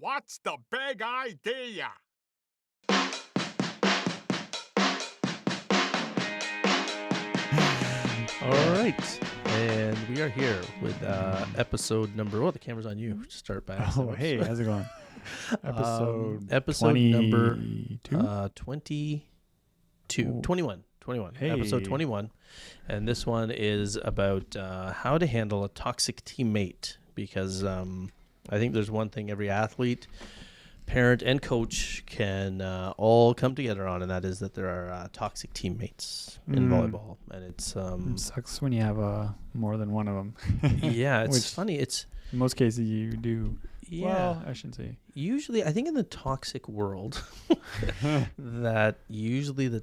What's the big idea? All right, and we are here with episode number. Oh, the camera's on you. Start by. Oh, hey, how's it going? Episode number 22? 21. Hey. Episode 21, and this one is about how to handle a toxic teammate. Because I think there's one thing every athlete, parent, and coach can all come together on, and that is that there are toxic teammates in volleyball, and it's It sucks when you have more than one of them. yeah, it's Which funny. It's in most cases you do. yeah. Well, I shouldn't say. Usually, I think in the toxic world, that usually the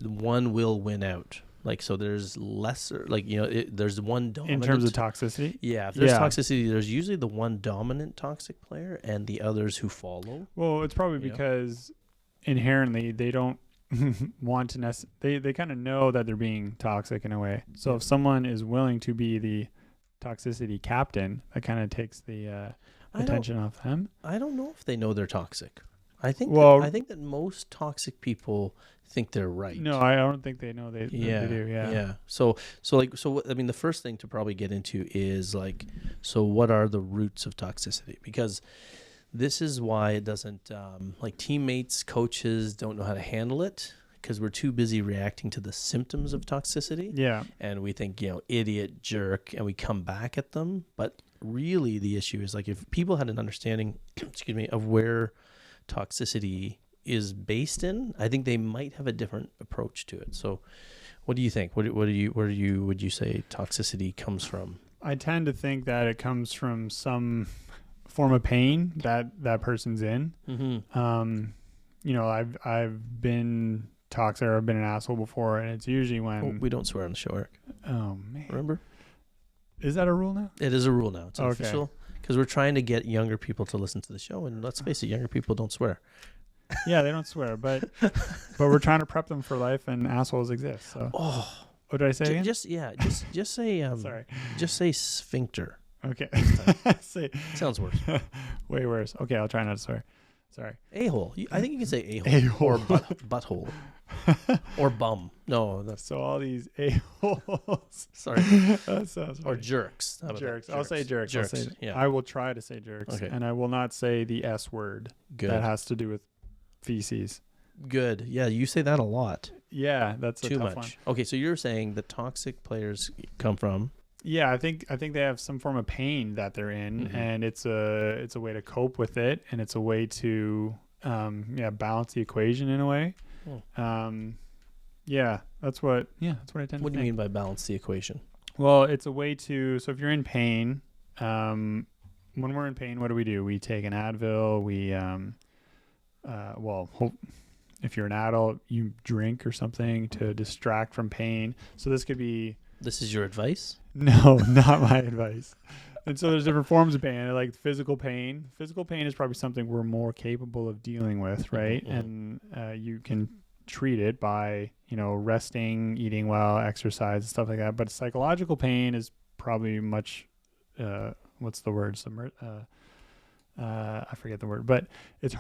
one will win out. Like, so there's lesser, like, there's one dominant. In terms of toxicity? Yeah, if there's toxicity, there's usually the one dominant toxic player and the others who follow. Well, it's probably because inherently they don't want to they kind of know that they're being toxic in a way. So if someone is willing to be the toxicity captain, that kind of takes the attention off them. I don't know if they know they're toxic. I think that most toxic people think they're right. No, I don't think they know they do. Yeah. So I mean, the first thing to probably get into is like, so what are the roots of toxicity? Because this is why it doesn't like teammates, coaches don't know how to handle it because we're too busy reacting to the symptoms of toxicity. Yeah. And we think, idiot, jerk, and we come back at them. But really the issue is like if people had an understanding, of where toxicity is based in, I think they might have a different approach to it. So what do you think? Where would you say toxicity comes from? I tend to think that it comes from some form of pain that person's in. Mm-hmm. I've been toxic or I've been an asshole before, and it's usually when we don't swear on the show, Eric. Oh man. Remember? Is that a rule now? It is a rule now. It's okay. Official. Because we're trying to get younger people to listen to the show, and let's face it, younger people don't swear. Yeah, they don't swear, but we're trying to prep them for life, and assholes exist. So, what did I say again? Just say. Sorry. Just say sphincter. Okay. Sounds worse. Way worse. Okay, I'll try not to swear. Sorry. A-hole. I think you can say a-hole. Or butthole. Or bum. No, that's so all these a-holes. Sorry. That sounds or jerks. Jerks. I'll say jerks. Yeah. I will try to say jerks, okay. And I will not say the S word. Good. That has to do with feces. Good. Yeah, you say that a lot. Yeah, that's too tough much. One. Okay, so you're saying the toxic players come from? Yeah, I think they have some form of pain that they're in, mm-hmm. and it's a way to cope with it, and it's a way to balance the equation in a way. That's what I tend to think. What do you mean by balance the equation? Well, it's a way to, so if you're in pain, when we're in pain, what do? We take an Advil, if you're an adult, you drink or something to distract from pain. So this could be... This is your advice? No, not my advice. And so there's different forms of pain, like physical pain. Physical pain is probably something we're more capable of dealing with, right? Mm-hmm. And you can treat it by, resting, eating well, exercise, stuff like that. But psychological pain is probably much, what's the word? I forget the word, but it's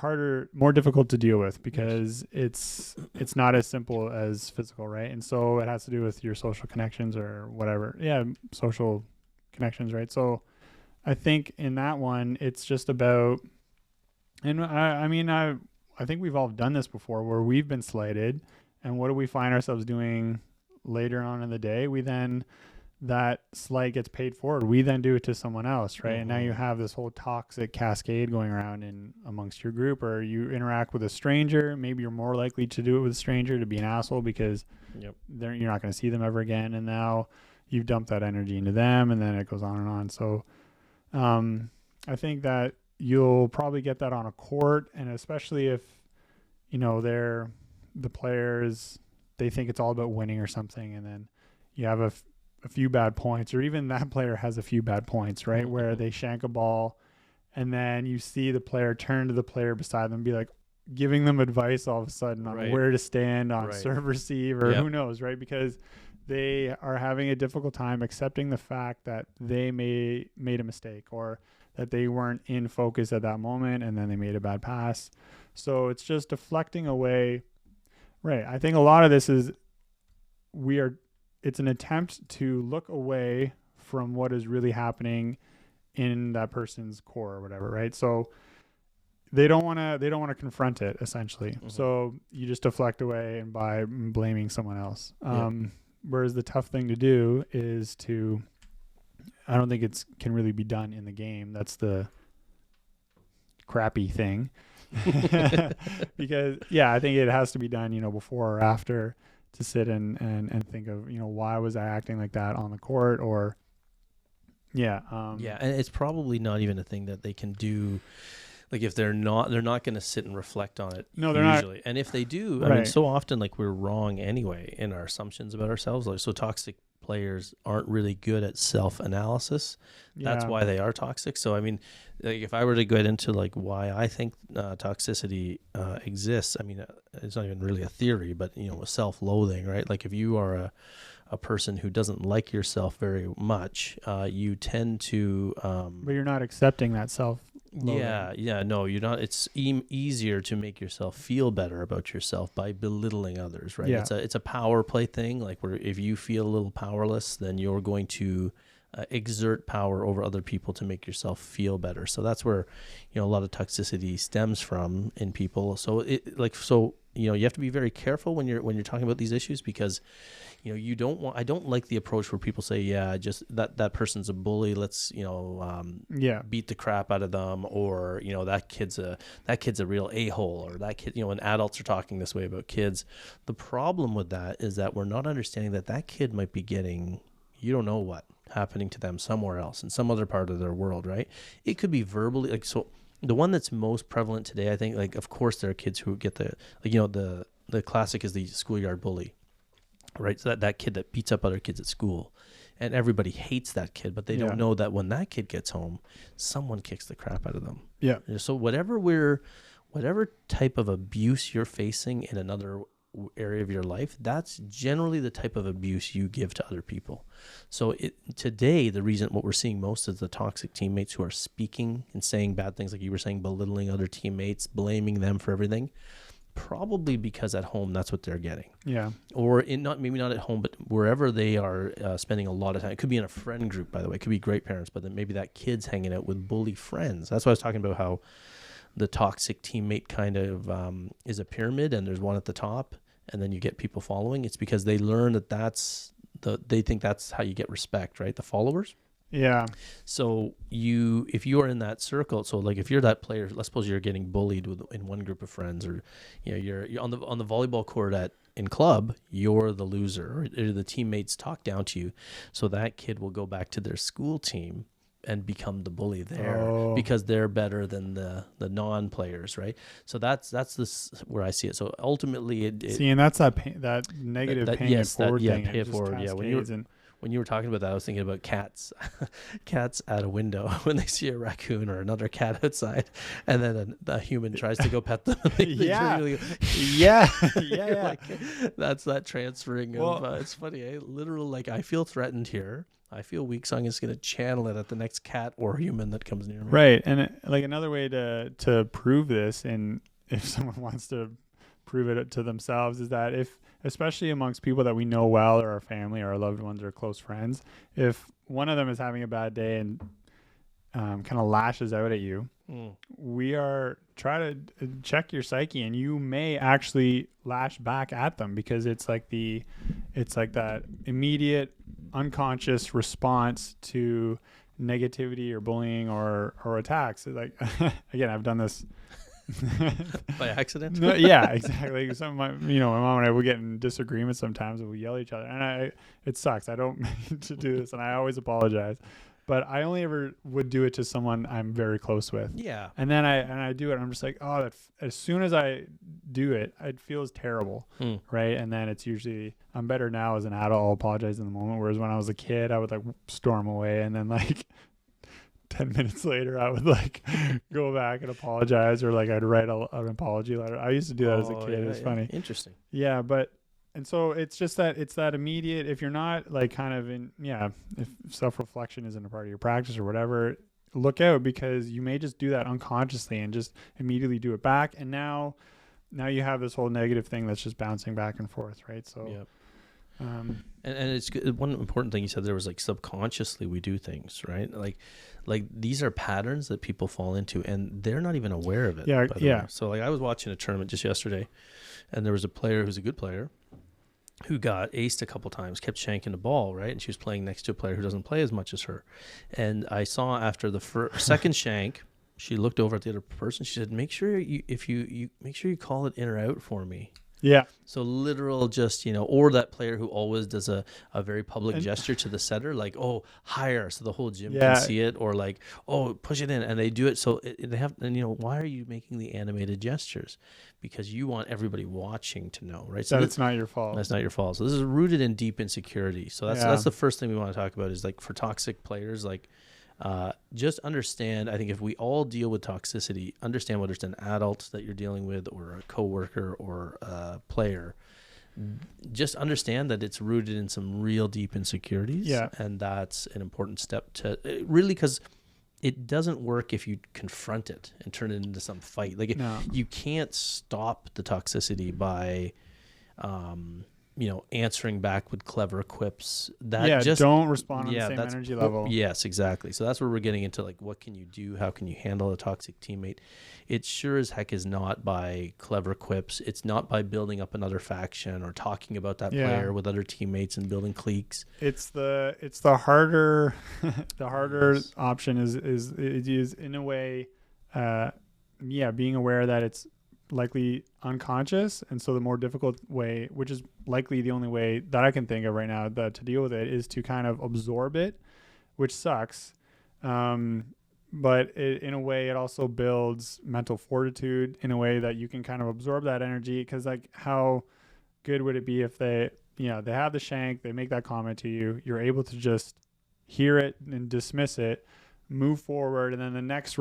more difficult to deal with because it's not as simple as physical, right? And so it has to do with your social connections or whatever. Yeah, social connections, right? So I think in that one, it's just about, and I think we've all done this before where we've been slighted, and what do we find ourselves doing later on in the day? That slight gets paid forward. We then do it to someone else, right? Mm-hmm. And now you have this whole toxic cascade going around amongst your group, or you interact with a stranger. Maybe you're more likely to do it with a stranger, to be an asshole because you're not going to see them ever again. And now you've dumped that energy into them, and then it goes on and on. So I think that you'll probably get that on a court, and especially if, they're the players, they think it's all about winning or something, and then you have a few bad points, or even that player has a few bad points, right? Mm-hmm. Where they shank a ball, and then you see the player turn to the player beside them and be like giving them advice all of a sudden on where to stand on serve receive, or who knows, right? Because they are having a difficult time accepting the fact that they made a mistake, or that they weren't in focus at that moment and then they made a bad pass. So it's just deflecting away. Right. I think a lot of this is it's an attempt to look away from what is really happening in that person's core or whatever, right? So they don't want to confront it, essentially. Mm-hmm. So you just deflect away and by blaming someone else. Whereas the tough thing to do is I don't think it can really be done in the game. That's the crappy thing. Because I think it has to be done, before or after, to sit and think of, why was I acting like that on the court, or and it's probably not even a thing that they can do. Like if they're not going to sit and reflect on it. No, they're usually not. And if they do, I mean, so often like we're wrong anyway in our assumptions about ourselves. Like, so toxic players aren't really good at self-analysis. That's why they are toxic. So I mean, like if I were to get into like why I think toxicity exists, I mean, it's not even really a theory, but self-loathing, right? Like if you are a person who doesn't like yourself very much, you tend to but you're not accepting that self. No, you're not. It's easier to make yourself feel better about yourself by belittling others, right? It's a power play thing, like where if you feel a little powerless, then you're going to exert power over other people to make yourself feel better. So that's where a lot of toxicity stems from in people. So you have to be very careful when you're talking about these issues, because I don't like the approach where people say, just that person's a bully, let's beat the crap out of them, or that kid's a real a-hole, or that kid, when adults are talking this way about kids. The problem with that is that we're not understanding that kid might be getting, you don't know what happening to them somewhere else in some other part of their world, right? It could be verbally, like, so the one that's most prevalent today, I think, like, of course there are kids who get the classic is the schoolyard bully, right? So that kid that beats up other kids at school, and everybody hates that kid, but they don't know that when that kid gets home, someone kicks the crap out of them. Yeah. So whatever type of abuse you're facing in another area of your life, that's generally the type of abuse you give to other people. So today, the reason what we're seeing most is the toxic teammates who are speaking and saying bad things, like you were saying, belittling other teammates, blaming them for everything. Probably because at home that's what they're getting. Yeah. Or maybe not at home, but wherever they are spending a lot of time. It could be in a friend group, by the way. It could be great parents, but then maybe that kid's hanging out with bully friends. That's why I was talking about how the toxic teammate kind of is a pyramid, and there's one at the top, and then you get people following. It's because they learn they think that's how you get respect, right? The followers. Yeah. So if you are in that circle, so like if you're that player, let's suppose you're getting bullied in one group of friends, or you're on the volleyball court in club, you're the loser, or the teammates talk down to you. So that kid will go back to their school team and become the bully there because they're better than the non-players, right? So that's where I see it. So ultimately, and that's that negative pay it forward thing. Pay it forward. Yeah, when you were talking about that, I was thinking about cats at a window when they see a raccoon or another cat outside, and then a human tries to go pet them. Yeah. Like, that's that transferring of. It's funny, literal. Like, I feel threatened here. I feel weak, so I'm just going to channel it at the next cat or human that comes near me. Right. And like another way to prove this, and if someone wants to prove it to themselves, is that especially amongst people that we know well, or our family or our loved ones or close friends, if one of them is having a bad day and kind of lashes out at you, try to check your psyche, and you may actually lash back at them, because it's like that immediate unconscious response to negativity or bullying or attacks. Like, again, I've done this by accident. No, yeah, exactly. Some of my mom and I will get in disagreements sometimes, and we yell at each other, and it sucks. I don't mean to do this, and I always apologize. But I only ever would do it to someone I'm very close with. Yeah. And then I do it. I'm just like, as soon as I do it, it feels terrible. Right. And then it's usually, I'm better now as an adult. I'll apologize in the moment. Whereas when I was a kid, I would like storm away. And then like 10 minutes later, I would like go back and apologize, or like I'd write an apology letter. I used to do that as a kid. It's funny. Interesting. Yeah. And so it's just it's that immediate, if you're not like kind of if self-reflection isn't a part of your practice or whatever, look out, because you may just do that unconsciously and just immediately do it back. And now you have this whole negative thing that's just bouncing back and forth, right? So, yeah. And it's good. One important thing you said there was like subconsciously we do things, right? Like these are patterns that people fall into, and they're not even aware of it. Yeah, by the way. So like I was watching a tournament just yesterday, and there was a player who's a good player who got aced a couple times, kept shanking the ball, right? And she was playing next to a player who doesn't play as much as her. And I saw after the second shank, she looked over at the other person. She said, "Make sure you make sure you call it in or out for me." Yeah. So literal, just, or that player who always does a very public gesture to the setter, like, "Oh, higher," so the whole gym can see it, or like, "Oh, push it in," and they do it. So they have, and why are you making the animated gestures? Because you want everybody watching to know, right? So it's not your fault. That's not your fault. So this is rooted in deep insecurity. So that's the first thing we want to talk about is like for toxic players, like just understand. I think if we all deal with toxicity, understand whether it's an adult that you're dealing with or a coworker or a player, just understand that it's rooted in some real deep insecurities. Yeah. And that's an important step to really, because it doesn't work if you confront it and turn it into some fight. Like you can't stop the toxicity by, answering back with clever quips. Don't respond on the same energy level. Yes, exactly. So that's where we're getting into, like, what can you do? How can you handle a toxic teammate? It sure as heck is not by clever quips. It's not by building up another faction or talking about that player with other teammates and building cliques. It's the harder option is in a way, being aware that it's likely unconscious, and so the more difficult way, which is likely the only way that I can think of right now to deal with it, is to kind of absorb it, which sucks, but in a way it also builds mental fortitude in a way that you can kind of absorb that energy. Because like, how good would it be if they have the shank, they make that comment to you, you're able to just hear it and dismiss it, move forward, and then the next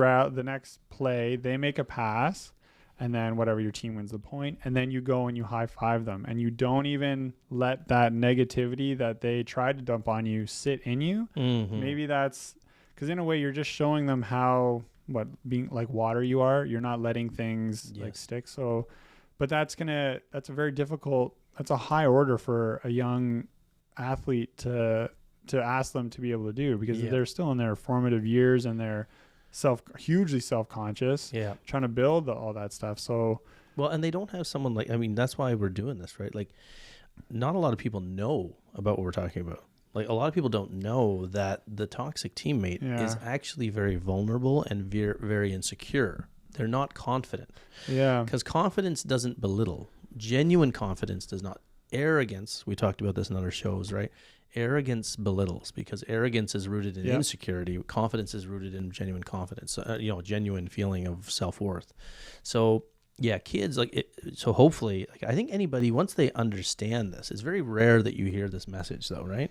play they make a pass, and then whatever, your team wins the point, and then you go and you high five them, and you don't even let that negativity that they tried to dump on you sit in you. Mm-hmm. Maybe that's because in a way you're just showing them being like water you are. You're not letting things like stick. So, but that's a high order for a young athlete to ask them to be able to do, because they're still in their formative years and they're hugely self-conscious, trying to build all that stuff. So, well, and they don't have someone that's why we're doing this, right? Like, not a lot of people know about what we're talking about. Like, a lot of people don't know that the toxic teammate is actually very vulnerable and very, very insecure. They're not confident. Yeah. Because confidence doesn't belittle. Genuine confidence does not. Arrogance, we talked about this in other shows, right? Arrogance belittles, because arrogance is rooted in insecurity. Confidence is rooted in genuine confidence, genuine feeling of self-worth. So kids, so hopefully, I think anybody, once they understand this, it's very rare that you hear this message though, right?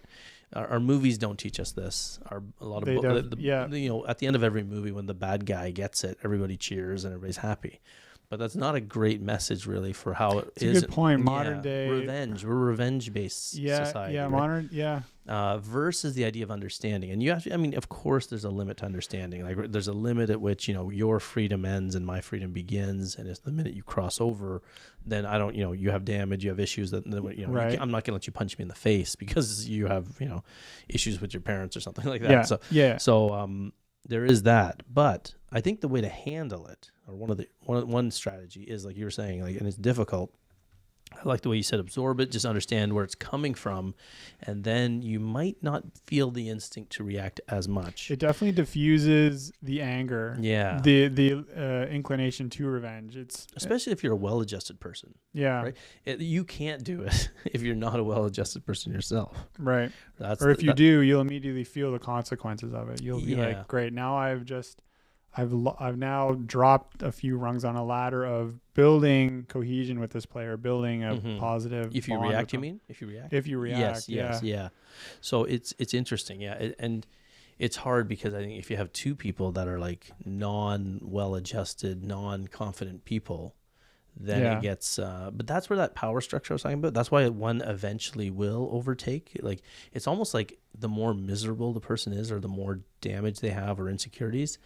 Our movies don't teach us this. At the end of every movie, when the bad guy gets it, everybody cheers and everybody's happy. But that's not a great message, really, for how it is. Good point. Modern day revenge. We're a revenge-based society. Yeah, right? Versus the idea of understanding. And you have to, of course, there's a limit to understanding. Like, there's a limit at which your freedom ends and my freedom begins. And it's the minute you cross over, then you have damage, you have issues that right. I'm not going to let you punch me in the face because you have issues with your parents or something like that. So there is that. But I think the way to handle it, or one strategy, is like you were saying, and it's difficult. I like the way you said absorb it, just understand where it's coming from, and then you might not feel the instinct to react as much. It definitely diffuses the anger. Yeah. The inclination to revenge. Especially if you're a well-adjusted person. Yeah. Right. You can't do it if you're not a well-adjusted person yourself. Right. If you do, you'll immediately feel the consequences of it. You'll be like, great, now I've now dropped a few rungs on a ladder of building cohesion with this player, building a positive. If you react, you mean? If you react. Yes. So it's interesting. Yeah. And it's hard because I think if you have two people that are like non-well-adjusted, non-confident people, then it gets but that's where that power structure I was talking about, that's why one eventually will overtake. Like it's almost like the more miserable the person is, or the more damage they have or insecurities,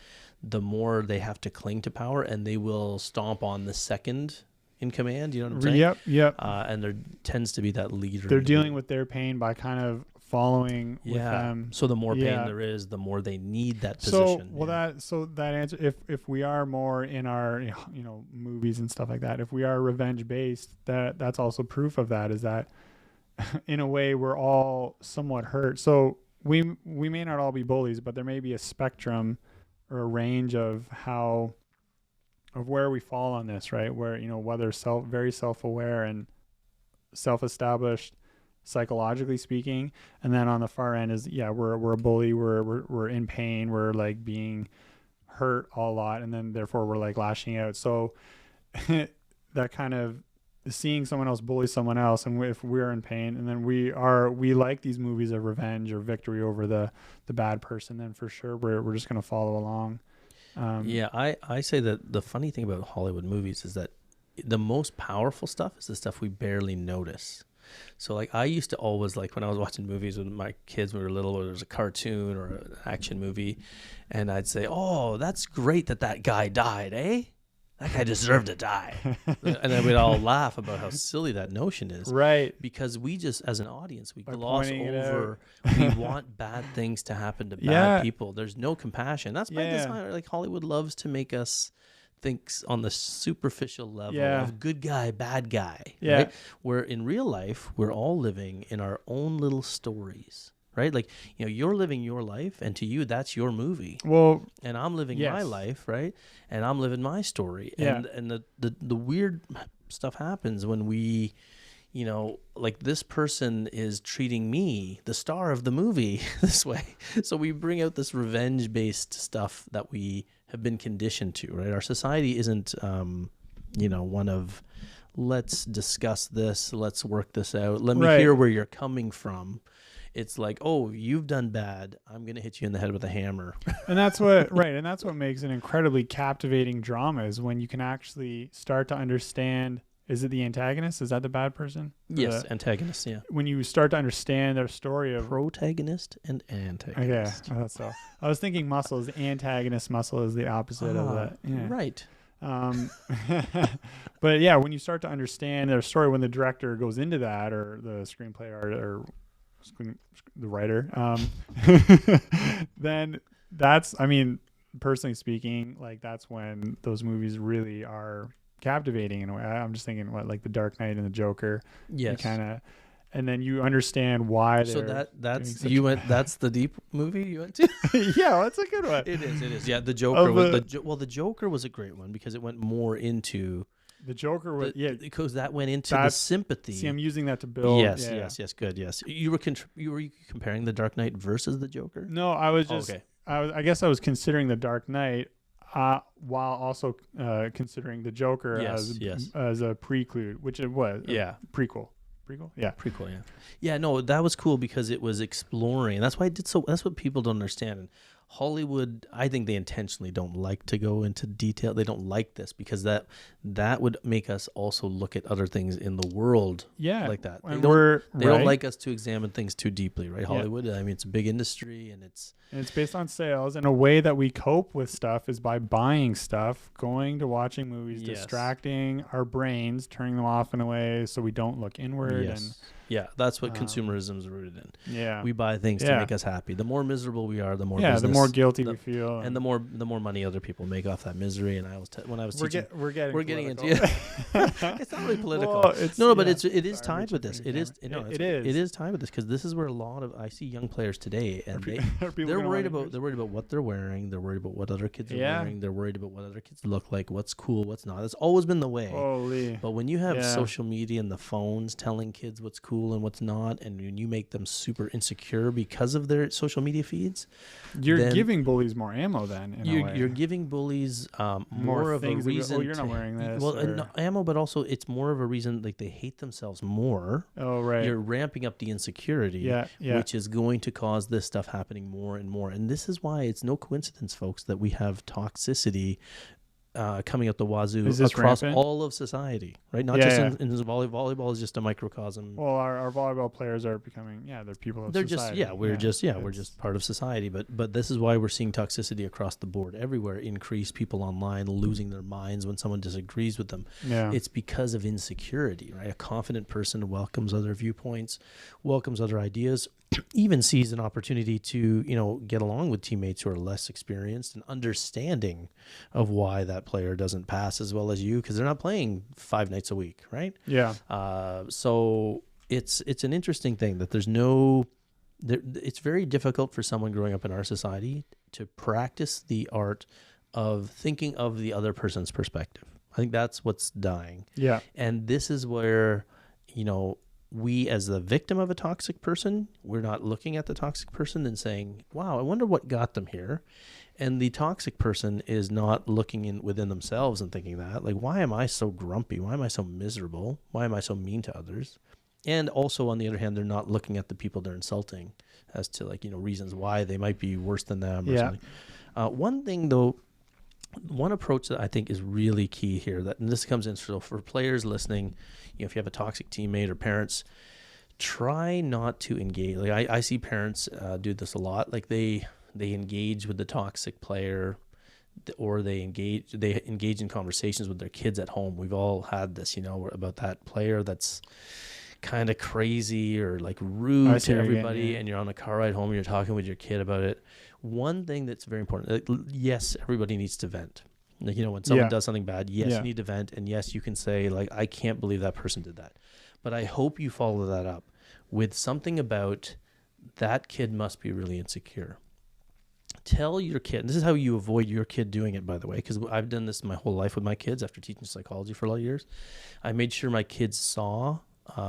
the more they have to cling to power, and they will stomp on the second in command, you know what I'm saying? Yep. And there tends to be that leader. They're dealing with their pain by kind of following with them. So the more pain there is, the more they need that position. That answer, if we are more in our movies and stuff like that, if we are revenge based, that's also proof of that, is that in a way we're all somewhat hurt. So we may not all be bullies, but there may be a spectrum or a range of where we fall on this, right? Where, whether very self-aware and self-established psychologically speaking, and then on the far end is we're a bully, we're in pain, we're like being hurt a lot, and then therefore we're like lashing out. So that kind of seeing someone else bully someone else, and if we're in pain, and then we like these movies of revenge or victory over the bad person, then for sure we're just going to follow along. I say that the funny thing about Hollywood movies is that the most powerful stuff is the stuff we barely notice. So like I used to always, like when I was watching movies with my kids when we were little, or there was a cartoon or an action movie, and I'd say, oh, that's great that guy died, eh? That guy deserved to die. And then we'd all laugh about how silly that notion is. Right. Because we just, as an audience, we gloss over, we want bad things to happen to bad people. There's no compassion. That's by design. Like Hollywood loves to make us think on the superficial level of good guy, bad guy. Yeah. Right? Where in real life, we're all living in our own little stories. Right? Like, you're living your life, and to you, that's your movie. Well, and I'm living my life, right? And I'm living my story. And the weird stuff happens when we, like this person is treating me, the star of the movie, this way. So we bring out this revenge-based stuff that we have been conditioned to, right? Our society isn't, one of, let's discuss this, let's work this out, let me hear where you're coming from. It's like, oh, you've done bad, I'm going to hit you in the head with a hammer. And that's what makes an incredibly captivating drama, is when you can actually start to understand, is it the antagonist? Is that the bad person? Yes, antagonist, yeah. When you start to understand their story of protagonist and antagonist. Okay, so I was thinking muscle is the antagonist, muscle is the opposite of that. Yeah. Right. But yeah, when you start to understand their story, when the director goes into that, or the screenplay or the writer, then that's, personally speaking, like that's when those movies really are captivating in a way. I'm just thinking like The Dark Knight and the Joker. Yes. And then you understand why. So that's the deep movie you went to. Yeah, well, that's a good one. It is. Yeah, the Joker the Joker was a great one because it went more into. The Joker was because that went into the sympathy. See, I'm using that to build. Yes, good. Yes, you were comparing the Dark Knight versus the Joker. No, I was just. Okay. I guess I was considering the Dark Knight, while also considering the Joker as a prelude, which it was. Prequel. Yeah. Prequel. Yeah. Yeah. No, that was cool because it was exploring. That's why that's what people don't understand. And Hollywood, I think they intentionally don't like to go into detail. They don't like this because that would make us also look at other things in the world like that. They don't like us to examine things too deeply, right? Hollywood, it's a big industry, and it's based on sales. And a way that we cope with stuff is by buying stuff, going to watching movies, distracting our brains, turning them off in a way so we don't look inward. Yeah, that's what consumerism is rooted in. Yeah, we buy things to make us happy. The more miserable we are, the more the more guilty we feel, and the more money other people make off that misery. And I was when I was teaching, we're getting into it. It's not really political. Well, but it is tied with this. It is tied with this because this is where a lot of I see young players today, and they're worried about what they're wearing. They're worried about what other kids are wearing. They're worried about what other kids look like. What's cool, what's not. It's always been the way. Holy. But when you have social media and the phones telling kids what's cool and what's not, and when you make them super insecure because of their social media feeds, you're giving bullies more ammo. Then you're giving bullies more of a reason. You're not wearing this. Well, ammo, but also it's more of a reason like they hate themselves more. Oh, right. You're ramping up the insecurity, which is going to cause this stuff happening more and more. And this is why it's no coincidence, folks, that we have toxicity coming out the wazoo Is this across rampant? all of society, right? Not Yeah, just yeah. in volleyball is just a microcosm. Well, our volleyball players are becoming, they're people of They're society. we're just part of society. But this is why we're seeing toxicity across the board everywhere increase. People online losing their minds when someone disagrees with them. Yeah. It's because of insecurity, right? A confident person welcomes other viewpoints, welcomes other ideas, even sees an opportunity to, get along with teammates who are less experienced and understanding of why that player doesn't pass as well as you, because they're not playing 5 nights a week, right? Yeah. So it's an interesting thing that it's very difficult for someone growing up in our society to practice the art of thinking of the other person's perspective. I think that's what's dying. Yeah. And this is where, we as the victim of a toxic person, we're not looking at the toxic person and saying, wow, I wonder what got them here. And the toxic person is not looking within themselves and thinking that, like, why am I so grumpy? Why am I so miserable? Why am I so mean to others? And also, on the other hand, they're not looking at the people they're insulting as to, reasons why they might be worse than them or something. One thing, though, one approach that I think is really key here, and this comes in for players listening, if you have a toxic teammate or parents, try not to engage. I see parents do this a lot. Like they engage with the toxic player, or they engage in conversations with their kids at home. We've all had this, about that player that's kind of crazy or rude to everybody, and you're on a car ride home and you're talking with your kid about it. One thing that's very important, yes, everybody needs to vent. When someone does something bad, yes, you need to vent, and yes, you can say, I can't believe that person did that. But I hope you follow that up with something about that kid must be really insecure. Tell your kid, and this is how you avoid your kid doing it, by the way, because I've done this my whole life with my kids after teaching psychology for a lot of years. I made sure my kids saw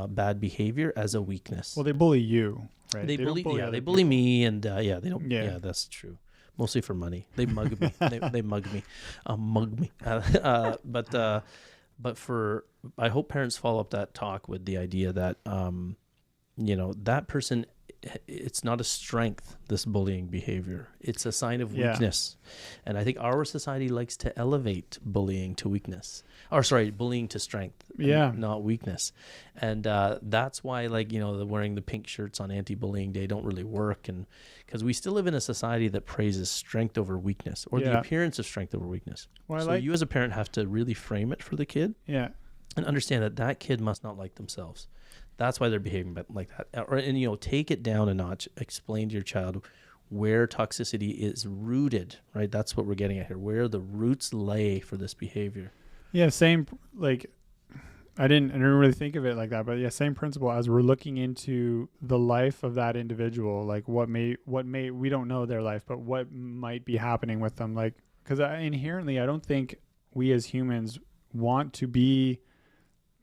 bad behavior as a weakness. Well, they bully you, right? They bully me, and they don't. Yeah, that's true. Mostly for money. They mug me. they mug me. But I hope parents follow up that talk with the idea that, that person, it's not a strength, this bullying behavior. It's a sign of weakness. And I think our society likes to elevate bullying to weakness. Bullying to strength. Not weakness. And that's why, the wearing the pink shirts on anti-bullying day don't really work. And because we still live in a society that praises strength over weakness, or the appearance of strength over weakness. Well, you as a parent have to really frame it for the kid. Yeah. And understand that kid must not like themselves. That's why they're behaving like that. And take it down a notch. Explain to your child where toxicity is rooted, right? That's what we're getting at here, where the roots lay for this behavior. Yeah, same, I didn't really think of it like that, but same principle as we're looking into the life of that individual, what may, we don't know their life, but what might be happening with them. Because inherently, I don't think we as humans want to be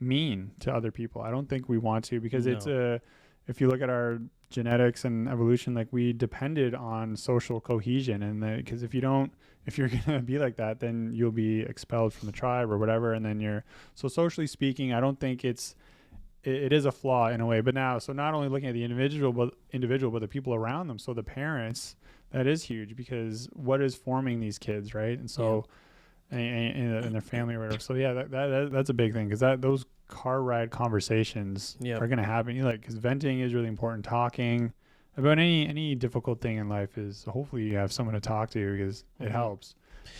mean to other people. I don't think we want to, because if you look at our genetics and evolution, we depended on social cohesion, and because if you're gonna be like that, then you'll be expelled from the tribe or whatever, and then so socially speaking, I don't think it is a flaw in a way. But now, so not only looking at the individual but the people around them, so the parents, that is huge, because what is forming these kids, right? And so in their family or whatever. So that's a big thing, because those car ride conversations are going to happen. Because venting is really important. Talking about any difficult thing in life is, hopefully you have someone to talk to, because it helps.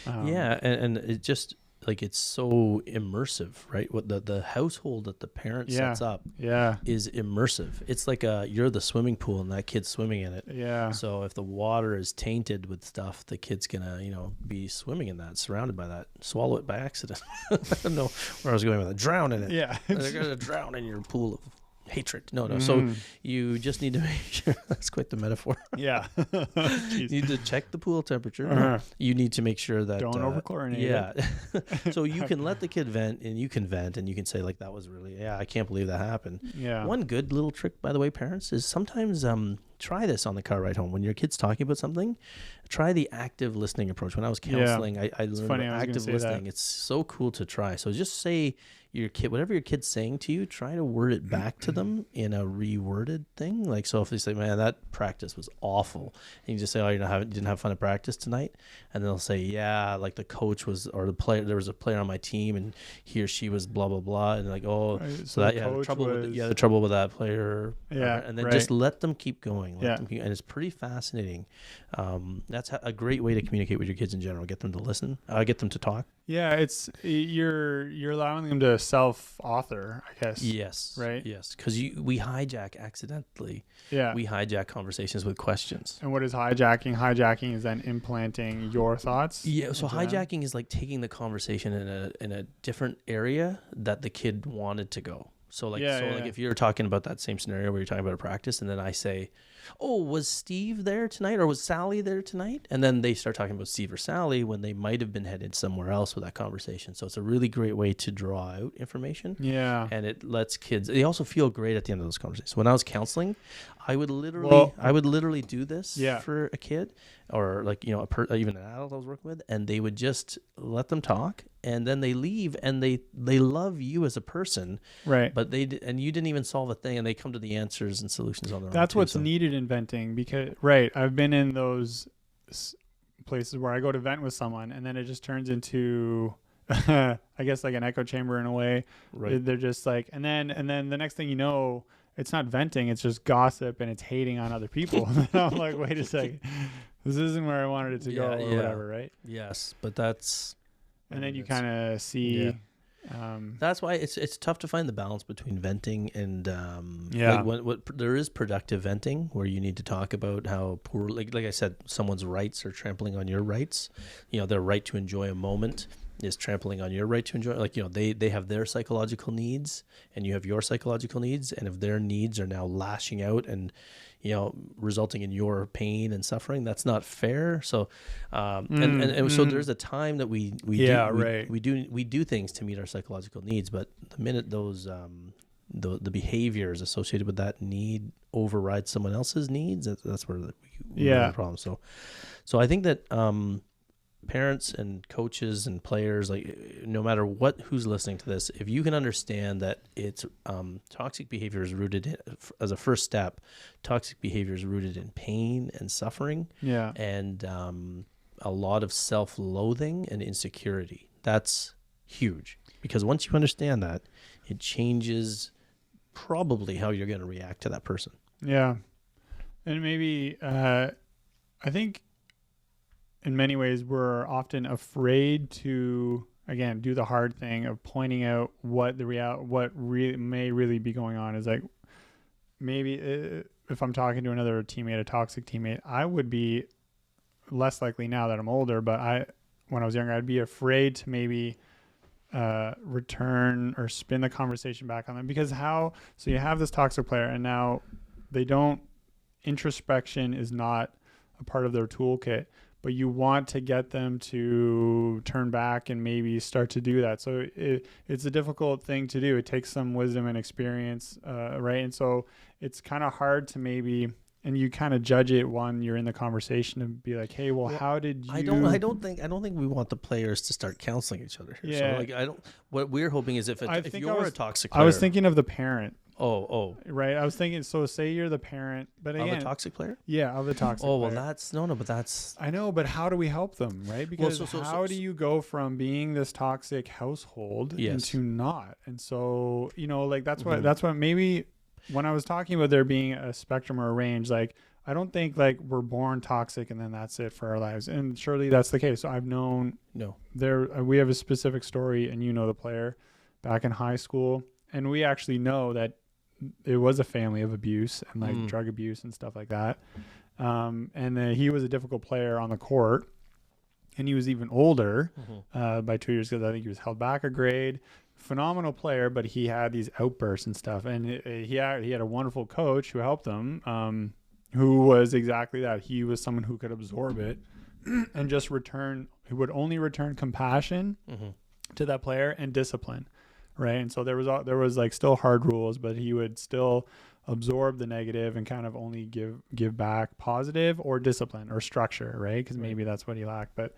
And it just it's so immersive, right? What the household that the parent sets up is immersive. It's like you're the swimming pool and that kid's swimming in it. Yeah. So if the water is tainted with stuff, the kid's gonna be swimming in that, surrounded by that, swallow it by accident. I don't know where I was going with it. Drown in it. Yeah. They're gonna drown in your pool of hatred. No. So you just need to make sure. That's quite the metaphor. Yeah. You need to check the pool temperature. You need to make sure that don't overchlorinate. Yeah. So you can let the kid vent, and you can vent, and you can say, that was really, I can't believe that happened. Yeah. One good little trick, by the way, parents, is sometimes try this on the car ride home. When your kid's talking about something, try the active listening approach. When I was counseling, I learned active listening. It's so cool to try. So just say, your kid, whatever your kid's saying to you, try to word it back to them in a reworded thing. Like, so if they say, man, that practice was awful, and you just say, oh, you didn't have fun at practice tonight, and they'll say, yeah, like the coach was, or the player, there was a player on my team and he or she was blah blah blah, and like, oh, Right, so that, the trouble with that player, and then just let them keep going, and it's pretty fascinating. That's a great way to communicate with your kids in general. Get them to listen, get them to talk. Yeah, it's you're allowing them to self-author, I guess. Yes. Right. Yes, because we hijack accidentally. Yeah. We hijack conversations with questions. And what is hijacking? Hijacking is then implanting your thoughts. Yeah. So hijacking is like taking the conversation in a different area that the kid wanted to go. So like, if you're talking about that same scenario where you're talking about a practice, and then I say, oh, was Steve there tonight, or was Sally there tonight? And then they start talking about Steve or Sally when they might have been headed somewhere else with that conversation. So it's a really great way to draw out information. Yeah. And it lets kids, they also feel great at the end of those conversations. When I was counseling, I would literally do this for a kid, or like, even an adult I was working with, and they would just let them talk, and then they leave, and they love you as a person, right? But and you didn't even solve a thing, and they come to the answers and solutions on their own. That's what's needed in venting, because I've been in those places where I go to vent with someone, and then it just turns into I guess like an echo chamber in a way. Right. They're just like, and then the next thing you know, it's not venting, it's just gossip, and it's hating on other people. I'm like, wait a second, this isn't where I wanted it to go, or whatever, right? Yes, but that's... And then you kind of see... Yeah. That's why it's tough to find the balance between venting and like there is productive venting, where you need to talk about how poor, like I said, someone's rights are trampling on your rights. Their right to enjoy a moment is trampling on your right to enjoy. Like, they have their psychological needs, and you have your psychological needs, and if their needs are now lashing out and resulting in your pain and suffering, that's not fair. So so there's a time that we do things to meet our psychological needs, but the minute those the behaviors associated with that need override someone else's needs, that's where we have a problem. So I think that parents and coaches and players, like, no matter who's listening to this, if you can understand that it's toxic behavior is rooted in, as a first step, toxic behavior is rooted in pain and suffering, and a lot of self-loathing and insecurity. That's huge, because once you understand that, it changes probably how you're going to react to that person. Yeah. And maybe I think in many ways we're often afraid to, again, do the hard thing of pointing out what may really be going on. Is like, maybe if I'm talking to another teammate, a toxic teammate, I would be less likely now that I'm older, but when I was younger, I'd be afraid to maybe return or spin the conversation back on them, because so you have this toxic player, and now introspection is not a part of their toolkit, but you want to get them to turn back and maybe start to do that. So it's a difficult thing to do. It takes some wisdom and experience, right? And so it's kind of hard to maybe, and you kind of judge it when you're in the conversation and be like, hey, well, how did you... I don't think we want the players to start counseling each other here. Yeah. So like, what we're hoping is if you're a toxic player... I was thinking of the parent. Oh. Right. I was thinking, so say you're the parent, but again... Of a toxic player? Yeah, of the toxic player. Oh, well, that's... No, but that's... I know, but how do we help them, right? Because how do you go from being this toxic household into not? And so, like, that's what maybe when I was talking about there being a spectrum or a range, like, I don't think, like, we're born toxic and then that's it for our lives. And surely that's the case. So I've known... No. We have a specific story, and the player back in high school, and we actually know that it was a family of abuse and like drug abuse and stuff like that. And then he was a difficult player on the court, and he was even older by 2 years, because I think he was held back a grade. Phenomenal player, but he had these outbursts and stuff. And he had a wonderful coach who helped him, who was exactly that. He was someone who could absorb it and just he would only return compassion to that player and discipline. Right. And so there was like still hard rules, but he would still absorb the negative and kind of only give back positive or discipline or structure. Right. Because maybe that's what he lacked. But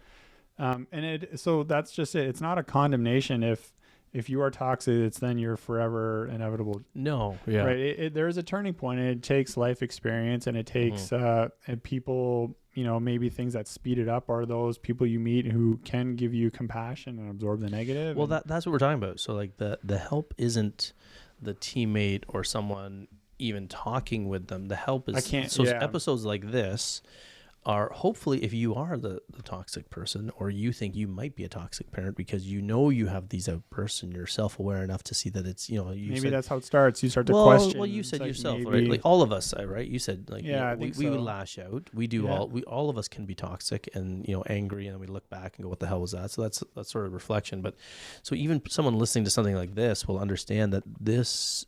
so that's just it. It's not a condemnation if if you are toxic, it's then you're forever inevitable. No. Yeah. Right. There is a turning point, and it takes life experience, and it takes and people, maybe things that speed it up are those people you meet who can give you compassion and absorb the negative. Well, that's what we're talking about. So like the help isn't the teammate or someone even talking with them. The help is episodes like this are hopefully, if you are the toxic person, or you think you might be a toxic parent because you have these outbursts and you're self-aware enough to see that it's maybe that's how it starts. You start to question. Well, you said yourself, right? Like all of us, right? You said like we would lash out. We do all of us can be toxic and angry, and then we look back and go, what the hell was that? So that's sort of reflection. But so even someone listening to something like this will understand that this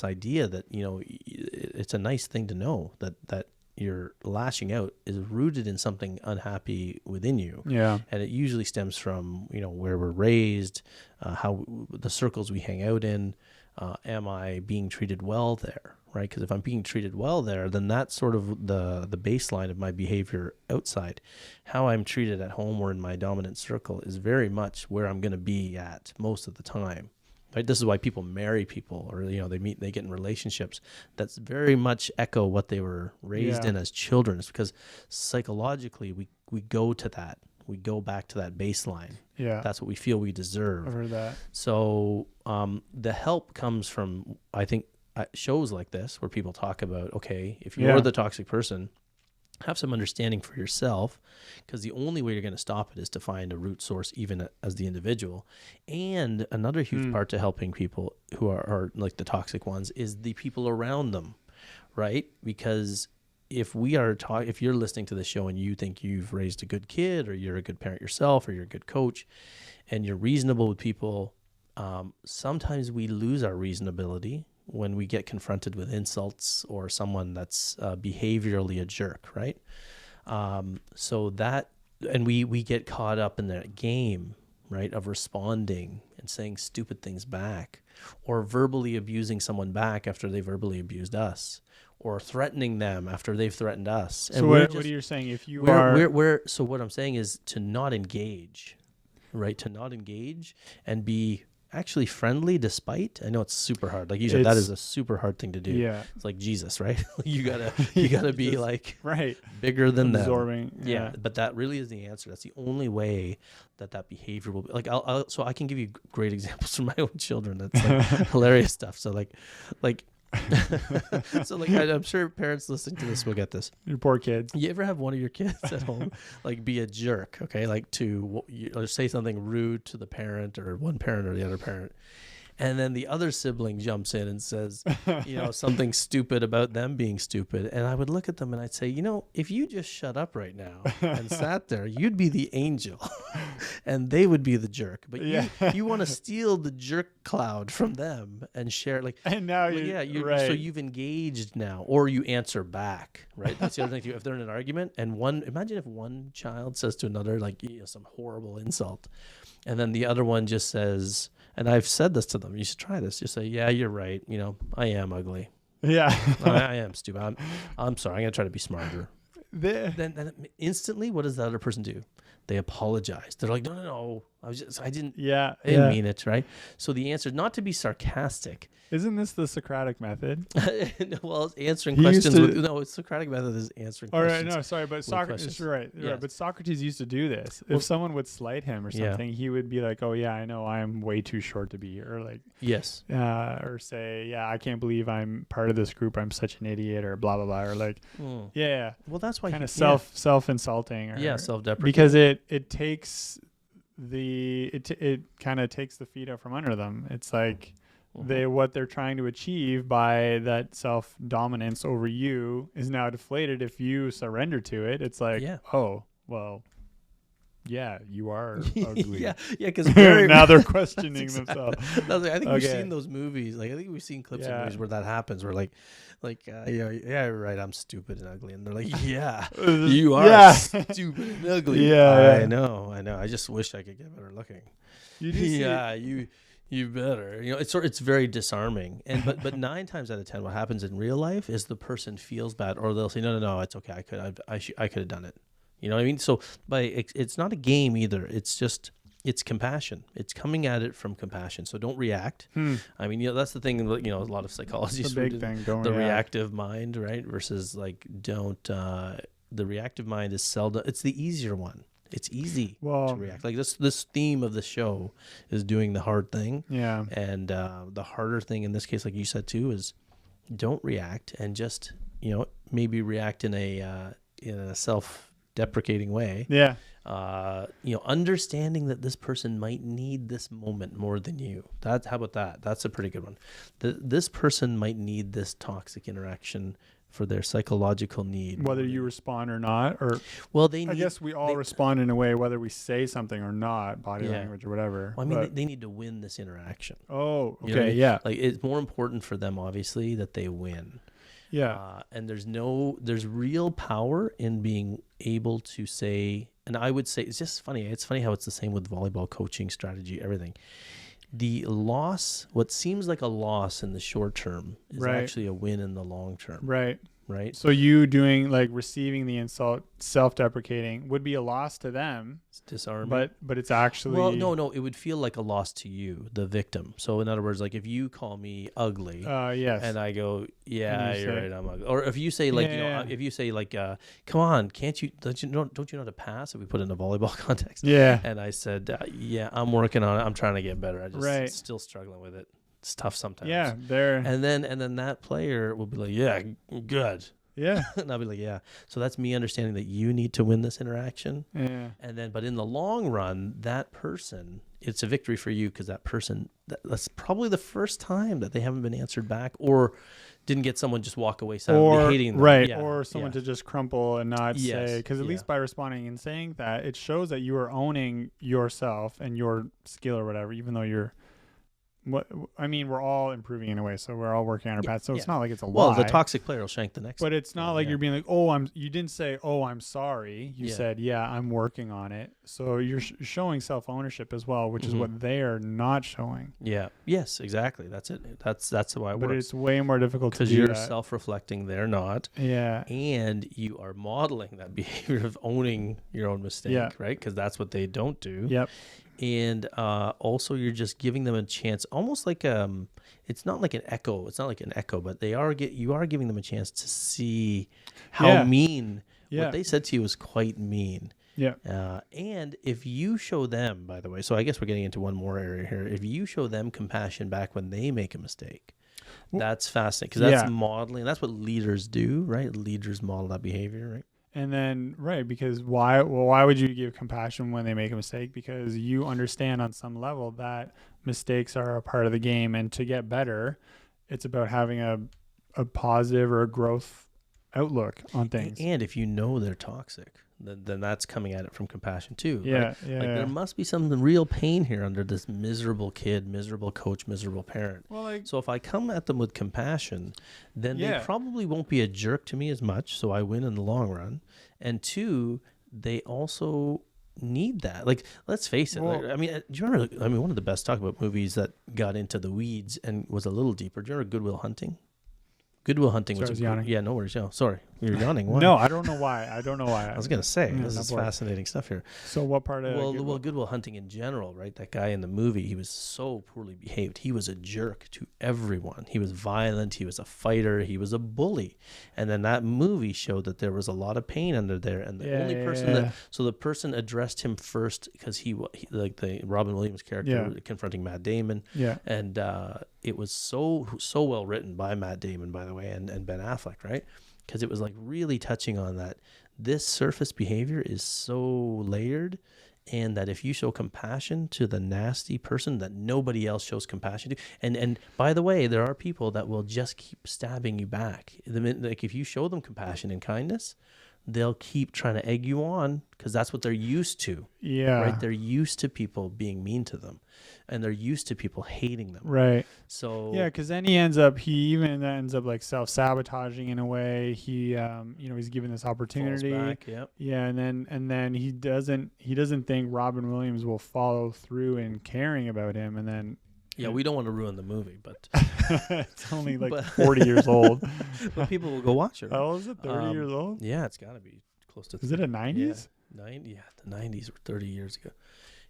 idea that it's a nice thing to know that you're lashing out is rooted in something unhappy within you. Yeah. And it usually stems from, where we're raised, how the circles we hang out in, am I being treated well there, right? Because if I'm being treated well there, then that's sort of the baseline of my behavior outside. How I'm treated at home or in my dominant circle is very much where I'm going to be at most of the time. Right? This is why people marry people, or they get in relationships that's very much echo what they were raised in as children. It's because psychologically we go to that. We go back to that baseline. Yeah. That's what we feel we deserve. I've heard that. So the help comes from, I think, shows like this where people talk about, okay, if you're the toxic person, have some understanding for yourself, because the only way you're going to stop it is to find a root source, even as the individual. And another huge part to helping people who are like the toxic ones is the people around them, right? Because if you're listening to the show and you think you've raised a good kid, or you're a good parent yourself, or you're a good coach, and you're reasonable with people, sometimes we lose our reasonability when we get confronted with insults or someone that's behaviorally a jerk, right? So that, and we get caught up in that game, right, of responding and saying stupid things back, or verbally abusing someone back after they verbally abused us, or threatening them after they've threatened us. And so what are you saying? If you so what I'm saying is to not engage, right? To not engage and be actually friendly, despite, I know it's super hard. Like you said, that is a super hard thing to do. Yeah. It's like Jesus, right? you gotta be like bigger than absorbing them. Yeah. But that really is the answer. That's the only way that behavior will be like, so I can give you great examples from my own children. That's like hilarious stuff. So like so like I'm sure parents listening to this will get this. Your poor kids. You ever have one of your kids at home like be a jerk, okay, like or say something rude to the parent, or one parent or the other parent, and then the other sibling jumps in and says something stupid about them being stupid, and I would look at them and I'd say, if you just shut up right now and sat there, you'd be the angel and they would be the jerk. But you want to steal the jerk cloud from them and share, like, and now so you've engaged now, or you answer back, right? That's the other thing too. If they're in an argument and imagine if one child says to another like some horrible insult, and then the other one just says, and I've said this to them, you should try this. Just say, yeah, you're right. I am ugly. Yeah. I am stupid. I'm sorry. I'm going to try to be smarter. Then instantly, what does the other person do? They apologize. They're like, no. I didn't mean it, right? So the answer is not to be sarcastic. Isn't this the Socratic method? Well, it's answering questions. Socratic method is answering questions. All right, no, sorry, but Socrates, right. But Socrates used to do this. If someone would slight him or something, he would be like, "Oh yeah, I know, I'm way too short to be here," like or say, "Yeah, I can't believe I'm part of this group. I'm such an idiot," or blah blah blah, or like, Well, that's why kind of self-insulting, or self-deprecating, because it takes it kind of takes the feet out from under them. It's like what they're trying to achieve by that self-dominance over you is now deflated if you surrender to it. It's like, oh, well, yeah, you are ugly. because now they're questioning themselves. I think we've seen those movies. Like I think we've seen clips of movies where that happens. Where like, right, I'm stupid and ugly, and they're like, yeah, you are stupid and ugly. I know. I just wish I could get better looking. You better. It's very disarming. And but 9 times out of 10, what happens in real life is the person feels bad, or they'll say, no, it's okay. I could have done it. You know what I mean? So it's not a game either. It's just it's compassion. It's coming at it from compassion. So don't react. I mean, that's the thing. A lot of psychologists. The big thing. Don't the react. reactive mind, right? Versus like don't. The reactive mind is seldom. It's the easier one. It's easy to react. Like this theme of the show is doing the hard thing. Yeah. And the harder thing in this case, like you said too, is don't react and just maybe react in a self-deprecating way. Yeah. Understanding that this person might need this moment more than you. How about that? That's a pretty good one. This person might need this toxic interaction for their psychological need. Whether you respond or not, or I guess we all respond in a way, whether we say something or not, body language or whatever. Well, I mean, they need to win this interaction. Oh, okay, You know what I mean? yeah. Like it's more important for them, obviously, that they win. Yeah. And there's real power in being able to say, and I would say, it's just funny. It's funny how it's the same with volleyball coaching, strategy, everything. The loss, what seems like a loss in the short term is actually a win in the long term. Right. Right. So you doing like receiving the insult, self-deprecating would be a loss to them. It's disarming. But it's actually. Well, no, it would feel like a loss to you, the victim. So in other words, like if you call me ugly, yes, and I go, yeah, you're right, I'm ugly. Or if you say like, if you say like, come on, can't you? Don't you know how to pass? If we put it in a volleyball context. Yeah. And I said, yeah, I'm working on it. I'm trying to get better. I just still struggling with it. It's tough sometimes. Yeah, there. And then that player will be like, yeah, good. Yeah. And I'll be like, yeah. So that's me understanding that you need to win this interaction. Yeah. And then, but in the long run, that person, it's a victory for you because that person, that's probably the first time that they haven't been answered back or didn't get someone just walk away silently hating them. Right. Yeah, or someone to just crumple and not say, because at least by responding and saying that, it shows that you are owning yourself and your skill or whatever, even though you're, we're all improving in a way, so we're all working on our path. So it's not like it's a lie. Well, the toxic player will shank the next. But it's not like you're being like, you didn't say, I'm sorry. You said, I'm working on it. So you're showing self-ownership as well, which is what they are not showing. Yeah. Yes, exactly. That's it. That's why it works. But it's way more difficult to do because you're that. Self-reflecting, they're not. Yeah. And you are modeling that behavior of owning your own mistake, right? Because that's what they don't do. Yep. And also you're just giving them a chance, almost like it's not like an echo. It's not like an echo, but you are giving them a chance to see how mean what they said to you was quite mean. Yeah. And if you show them, by the way, so I guess we're getting into one more area here. If you show them compassion back when they make a mistake, that's fascinating because that's modeling. That's what leaders do, right? Leaders model that behavior, right? And then, because why would you give compassion when they make a mistake? Because you understand on some level that mistakes are a part of the game. And to get better, it's about having a positive or a growth outlook on things. And if you know they're toxic, then that's coming at it from compassion too. Yeah. Right? Yeah. There must be some real pain here under this miserable kid, miserable coach, miserable parent. Well, so if I come at them with compassion, then they probably won't be a jerk to me as much. So I win in the long run. And two, they also need that. Like, let's face it. Well, do you remember? One of the best talk about movies that got into the weeds and was a little deeper. Do you remember Good Will Hunting? Good Will Hunting was yawning. Yeah, no worries. No, sorry, you're yawning. Why? No, I don't know why. I was gonna say this is fascinating stuff here. So what part of Good Will Hunting in general, right? That guy in the movie, he was so poorly behaved. He was a jerk to everyone. He was violent. He was a fighter. He was a bully. And then that movie showed that there was a lot of pain under there. And the only person so the person addressed him first because he like the Robin Williams character confronting Matt Damon. Yeah. And it was so well written by Matt Damon, by the way, and Ben Affleck, right? Because it was like really touching on that this surface behavior is so layered, and that if you show compassion to the nasty person that nobody else shows compassion to, and by the way, there are people that will just keep stabbing you back. Like if you show them compassion and kindness, they'll keep trying to egg you on because that's what they're used to. Yeah. Right? They're used to people being mean to them, and they're used to people hating them. Right. So because then he ends up like self-sabotaging in a way. He he's given this opportunity. Falls back, yep. Yeah, and then he doesn't think Robin Williams will follow through in caring about him, and then yeah, we don't want to ruin the movie, but it's only like 40 years old. But people will go watch it. Right? How old is it? 30 years old? Yeah, it's got to be close to. Is it a 90s? Yeah, the 90s were 30 years ago.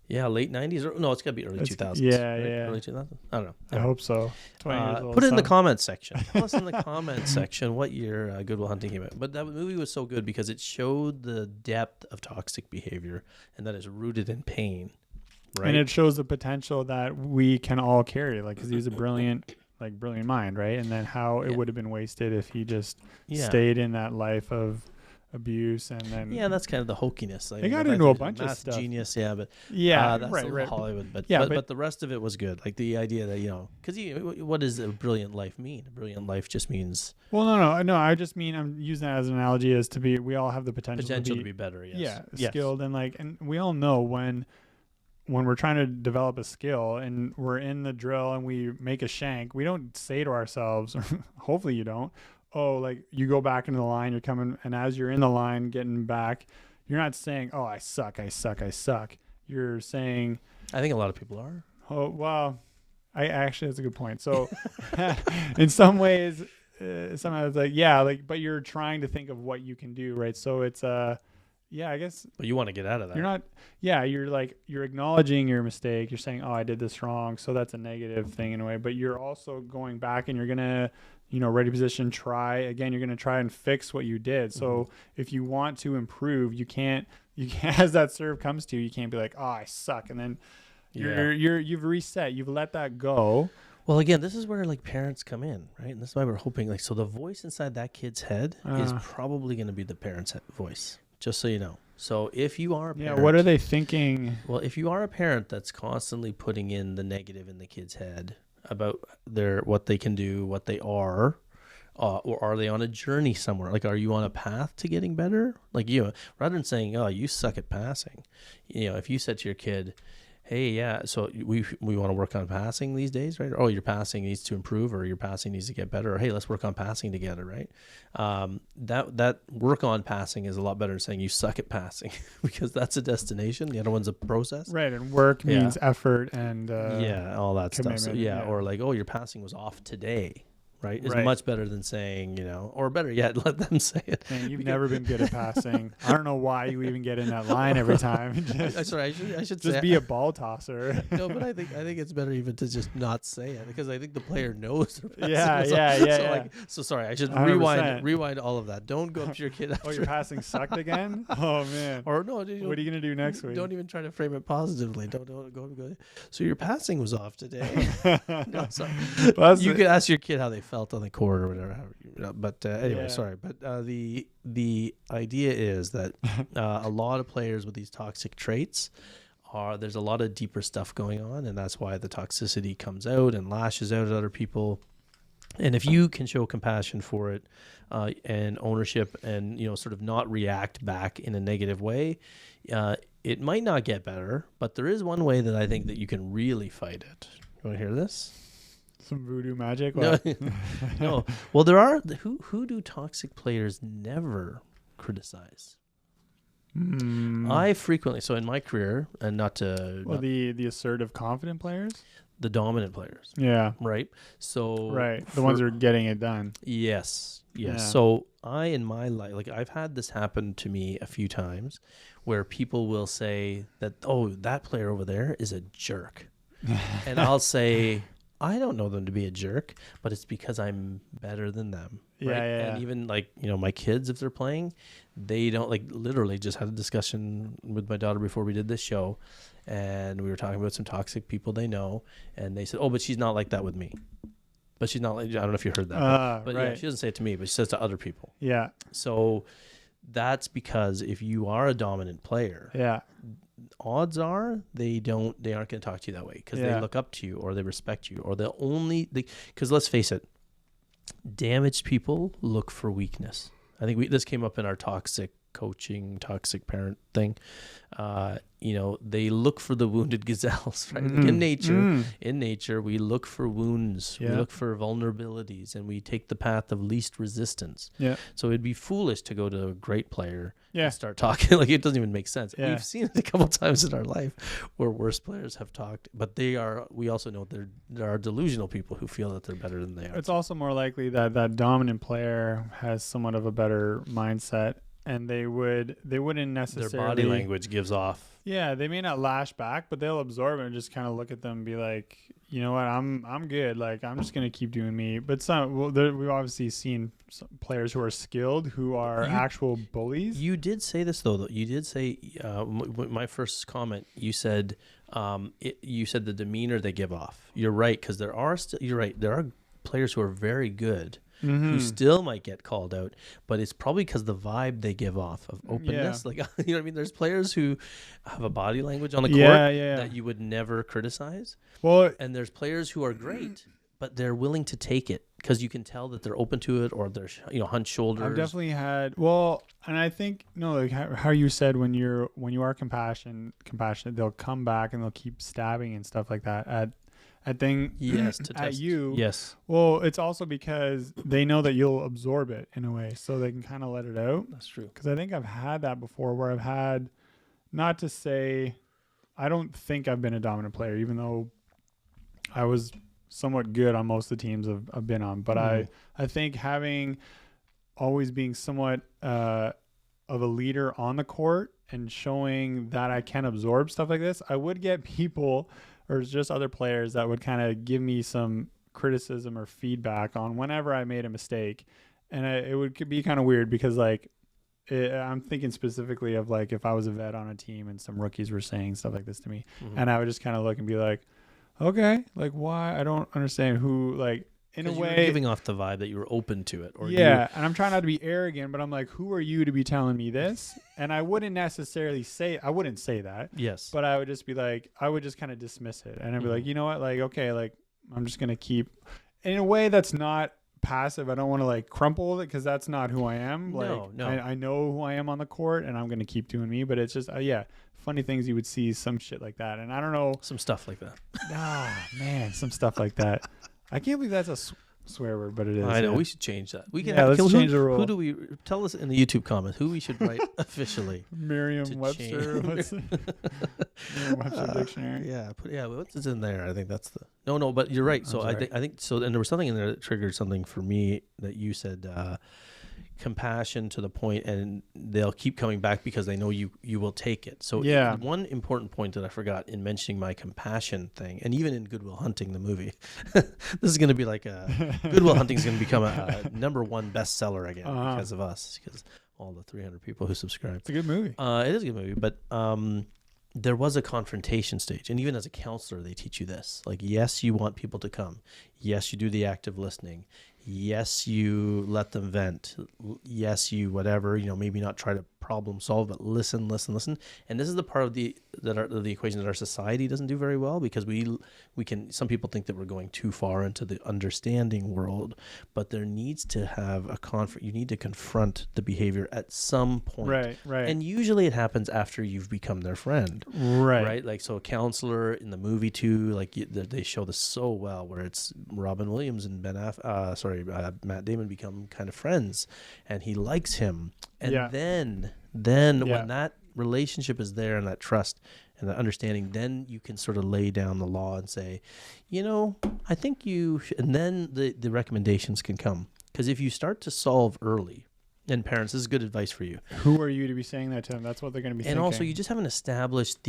Yeah, late 90s. Or, no, it's got to be early 2000s. Yeah, right? yeah. Early 2000s? I don't know. I hope so. 20 years old. Put it in the son. comments section. Tell us in the comments section what year Good Will Hunting came out. But that movie was so good because it showed the depth of toxic behavior and that it's rooted in pain. Right? And it shows the potential that we can all carry, like, because he's a brilliant mind, right? And then how it would have been wasted if he just stayed in that life of abuse. And then that's kind of the hokiness. Like, they got into a bunch of stuff. Genius, but that's right. Hollywood. But the rest of it was good. Like the idea that because what does a brilliant life mean? A brilliant life just means. Well, no. I just mean I'm using that as an analogy as to be. We all have the potential to be better. Yes. Yeah, skilled and we all know when we're trying to develop a skill and we're in the drill and we make a shank, we don't say to ourselves, hopefully you don't, oh, like you go back into the line, you're coming, and as you're in the line getting back, you're not saying, oh, I suck. You're saying, I think a lot of people are. Oh, well, I actually, that's a good point. So in some ways, sometimes but you're trying to think of what you can do, right? So it's, I guess. But you want to get out of that. You're not, you're acknowledging your mistake. You're saying, oh, I did this wrong. So that's a negative thing in a way, but you're also going back and you're going to, ready position, try again, you're going to try and fix what you did. So if you want to improve, you can't, as that serve comes to you, you can't be like, oh, I suck. And then you've reset, you've let that go. Well, again, this is where like parents come in, right? And this is why we're hoping so the voice inside that kid's head is probably going to be the parent's voice, just so you know. So if you are a parent, what are they thinking? Well, if you are a parent that's constantly putting in the negative in the kid's head about what they can do, what they are, or are they on a journey somewhere? Like, are you on a path to getting better? Like, rather than saying, oh, you suck at passing, if you said to your kid, hey, so we want to work on passing these days, right? Or, oh, your passing needs to improve, or your passing needs to get better, or hey, let's work on passing together, right? That work on passing is a lot better than saying you suck at passing because that's a destination. The other one's a process. Right, and work means effort and all that stuff. So, or like, oh, your passing was off today. Right, is much better than saying, or better yet, let them say it. Man, you've never been good at passing. I don't know why you even get in that line every time. Sorry, I should just be a ball tosser. No, but I think it's better even to just not say it because I think the player knows. So sorry, I should 100%. rewind all of that. Don't go up to your kid. Oh, your passing sucked again? Oh man. Or no, what are you gonna do next week? Don't even try to frame it positively. Don't go. So your passing was off today. No, sorry. Well, you could ask your kid how they felt on the court or whatever, but anyway, sorry. But the idea is that a lot of players with these toxic traits there's a lot of deeper stuff going on, and that's why the toxicity comes out and lashes out at other people. And if you can show compassion for it and ownership and sort of not react back in a negative way, it might not get better, but there is one way that I think that you can really fight it. You want to hear this? Some voodoo magic? No. Well, there are who do toxic players never criticize? I frequently, so in my career, and the assertive, confident players, the dominant players, right. So the ones who are getting it done. Yes. Yeah. So in my life, like I've had this happen to me a few times, where people will say that, oh, that player over there is a jerk, and I'll say, I don't know them to be a jerk, but it's because I'm better than them. Right? And even like, my kids, if they're playing, they don't literally just had a discussion with my daughter before we did this show. And we were talking about some toxic people they know. And they said, oh, but she's not like that with me. But she's not like, I don't know if you heard that. But yeah, she doesn't say it to me, but she says to other people. Yeah. So that's because if you are a dominant player, odds are they aren't going to talk to you that way because they look up to you or they respect you or because let's face it, damaged people look for weakness. I think this came up in our toxic coaching, toxic parent thing. They look for the wounded gazelles, right? Like in nature, we look for wounds, we look for vulnerabilities, and we take the path of least resistance. Yeah. So it'd be foolish to go to a great player and start talking. Like, it doesn't even make sense. Yeah. We've seen it a couple times in our life where worse players have talked, but we also know there are delusional people who feel that they're better than they are. It's also more likely that that dominant player has somewhat of a better mindset and they wouldn't Their necessarily body language gives off. Yeah, they may not lash back, but they'll absorb it and just kind of look at them and be like, you know what, I'm good. Like, I'm just gonna keep doing me. But we've obviously seen some players who are skilled, who are actual bullies. You did say this though. You did say my first comment. You said you said the demeanor they give off. You're right, because you're right. There are players who are very good. Who still might get called out, but it's probably because the vibe they give off of openness. Yeah. Like, you know what I mean? There's players who have a body language on the court that you would never criticize. Well, And there's players who are great, but they're willing to take it because you can tell that they're open to it, or they're, hunched shoulders. I've definitely had, and I think, like how you said, when you are compassionate, they'll come back and they'll keep stabbing and stuff like that at yes, to at test you. Yes. Well, it's also because they know that you'll absorb it in a way, so they can kind of let it out. That's true. Because I think I've had that before, where I've had, not to say, I don't think I've been a dominant player, even though I was somewhat good on most of the teams I've been on. But I think always being somewhat of a leader on the court and showing that I can absorb stuff like this, I would get people or just other players that would kind of give me some criticism or feedback on whenever I made a mistake. And it would be kind of weird because, like, I'm thinking specifically of, like, if I was a vet on a team and some rookies were saying stuff like this to me, and I would just kind of look and be like, okay, like, why? I don't understand who, like, in a way, you were giving off the vibe that you were open to it. Or and I'm trying not to be arrogant, but I'm like, who are you to be telling me this? And I wouldn't necessarily say that. Yes. But I would just be like, I would just kind of dismiss it. And I'd be like, you know what? Like, okay, like, I'm just going to keep, in a way that's not passive. I don't want to, like, crumple it, because that's not who I am. Like, No. I know who I am on the court, and I'm going to keep doing me. But it's just, funny things you would see, some shit like that. And I don't know. Some stuff like that. Man, some stuff like that. I can't believe that's a swear word, but it is. I know. We should change that. We can. Let's change the rule. Who do we tell us in the YouTube comments who we should write officially? Merriam-Webster. Merriam-Webster dictionary. What's in there? I think that's the no. But you're right. So I think so. And there was something in there that triggered something for me that you said. Compassion to the point, and they'll keep coming back because they know you will take it. So one important point that I forgot in mentioning my compassion thing, and even in Good Will Hunting, the movie, this is going to be like Good Will Hunting is going to become a #1 bestseller again because of us, because all the 300 people who subscribe. It's a good movie. It is a good movie, but there was a confrontation stage, and even as a counselor, they teach you this. Like, yes, you want people to come. Yes, you do the active listening. Yes, you let them vent. Yes, you whatever, maybe not try to problem solve, but listen. And this is the part of the equation that our society doesn't do very well, because we can, some people think that we're going too far into the understanding world, but there needs to have you need to confront the behavior at some point. Right. And usually it happens after you've become their friend. Right. Like, so a counselor in the movie too, like they show this so well, where it's Robin Williams and Matt Damon become kind of friends, and he likes him. And then when that relationship is there, and that trust and that understanding, then you can sort of lay down the law and say, I think you should, and then the recommendations can come. Because if you start to solve early, and parents, this is good advice for you. Who are you to be saying that to them? That's what they're going to be thinking. And also, you just haven't established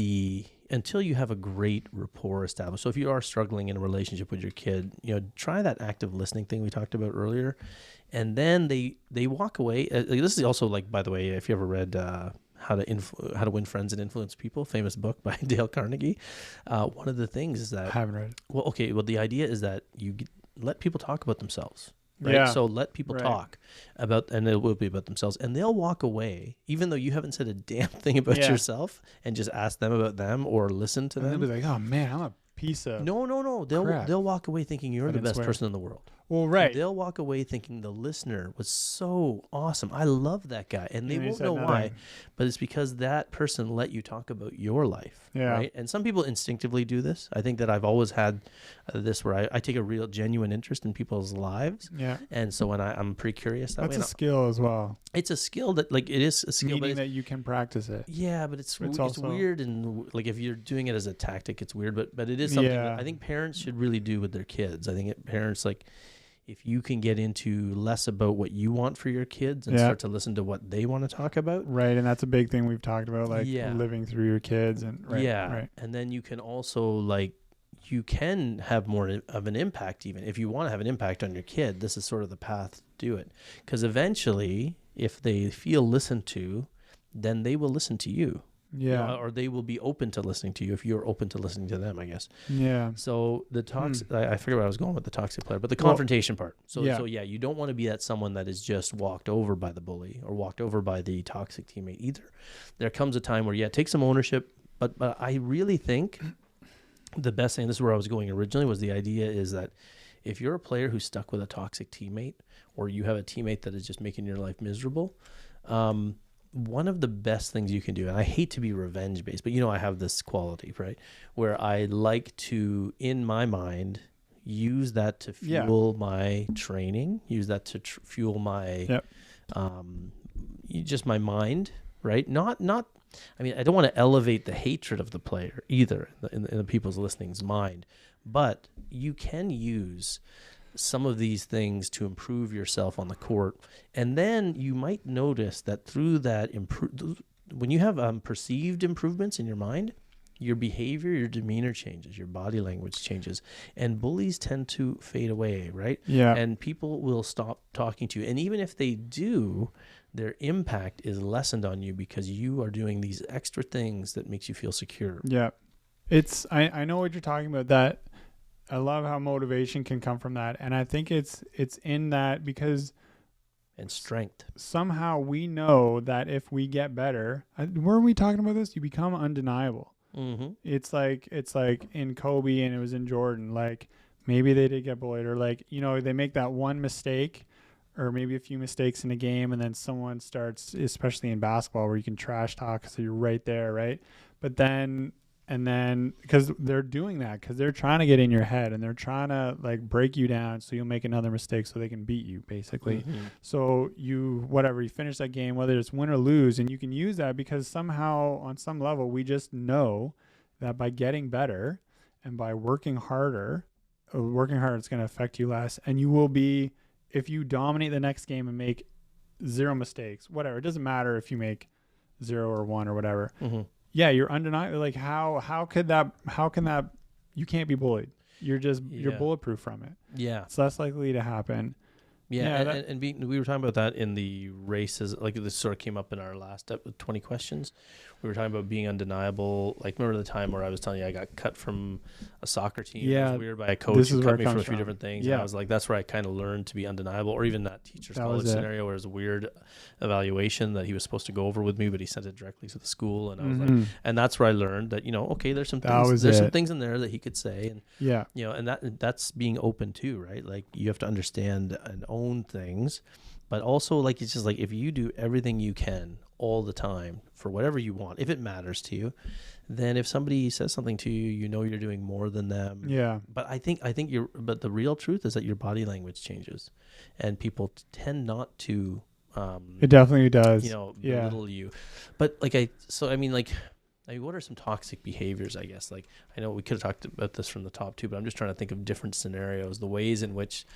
until you have a great rapport established. So if you are struggling in a relationship with your kid, try that active listening thing we talked about earlier. And then they walk away. This is also, like, by the way, if you ever read How to Win Friends and Influence People, famous book by Dale Carnegie, one of the things is that... I haven't read it. Well, the idea is that you let people talk about themselves. Right? Yeah. So let people talk about, and it will be about themselves, and they'll walk away, even though you haven't said a damn thing about yourself, and just ask them about them or listen to them. They'll be like, "Oh man, I'm a piece of no." They'll walk away thinking you're the best person in the world. Well, right. They'll walk away thinking the listener was so awesome. I love that guy, and they won't know why, but it's because that person let you talk about your life. Yeah. Right. And some people instinctively do this. I think that I've always had this where I take a real genuine interest in people's lives. Yeah. And so when I'm pretty curious that way. That's a skill as well. It's a skill that, like, it is a skill, meaning that you can practice it. Yeah, but it's also weird, and like if you're doing it as a tactic, it's weird. But it is something that I think parents should really do with their kids. I think parents, like, if you can get into less about what you want for your kids and start to listen to what they want to talk about. Right. And that's a big thing we've talked about, like Yeah. living through your kids. And right. And then you can also like, you can have more of an impact. Even if you want to have an impact on your kid, this is sort of the path to do it. Because eventually, if they feel listened to, then they will listen to you. Yeah. You know, or they will be open to listening to you if you're open to listening to them, I guess. Yeah. So the I forget where I was going with the toxic player, but the confrontation part. So yeah. You don't want to be that someone that is just walked over by the bully or walked over by the toxic teammate either. There comes a time where, take some ownership, but I really think the best thing, this is where I was going originally, was the idea is that if you're a player who's stuck with a toxic teammate, or you have a teammate that is just making your life miserable, one of the best things you can do, and I hate to be revenge based, but I have this quality, right, where I like to, in my mind, use that to fuel my training, use that to fuel my, just my mind, right? Not. I mean, I don't want to elevate the hatred of the player either in the people's listening's mind, but you can use some of these things to improve yourself on the court. And then you might notice that through that, when you have perceived improvements in your mind, your behavior, your demeanor changes, your body language changes, and bullies tend to fade away, right? Yeah. And people will stop talking to you. And even if they do, their impact is lessened on you because you are doing these extra things that makes you feel secure. Yeah. I know what you're talking about. That I love how motivation can come from that. And I think it's in that because and strength. Somehow we know that if we get better, were we talking about this? You become undeniable. Mm-hmm. It's like in Kobe and it was in Jordan. Like maybe they did get bullied, or like, they make that one mistake or maybe a few mistakes in a game, and then someone starts, especially in basketball where you can trash talk, so you're right there, right? But then because they're doing that because they're trying to get in your head and they're trying to like break you down so you'll make another mistake so they can beat you, basically. Mm-hmm. So you finish that game, whether it's win or lose, and you can use that because somehow on some level we just know that by getting better and by working harder it's going to affect you less, and you will be, if you dominate the next game and make 0 mistakes, whatever, it doesn't matter if you make 0 or 1 or whatever. Mm-hmm. Yeah, you're undeniable. Like how can that, you can't be bullied. You're bulletproof from it. Yeah. It's less likely to happen. Yeah. We were talking about that in the races. Like this sort of came up in our last 20 questions. We were talking about being undeniable. Like, remember the time where I was telling you I got cut from a soccer team? Yeah. It was weird by a coach who cut me for 3 different things. Yeah. And I was like, that's where I kind of learned to be undeniable. Or even that teacher's college scenario where it was a weird evaluation that he was supposed to go over with me, but he sent it directly to the school. And I was like, and that's where I learned that, okay, there's some things, some things in there that he could say. And, and that's being open too, right? Like you have to understand and own things, but also like, it's just like, if you do everything you can all the time for whatever you want, if it matters to you, then if somebody says something to you, you're doing more than them. Yeah. But I think but the real truth is that your body language changes, and people tend not to. It definitely does. Belittle you. But what are some toxic behaviors? I guess, like, I know we could have talked about this from the top too, but I'm just trying to think of different scenarios, the ways in which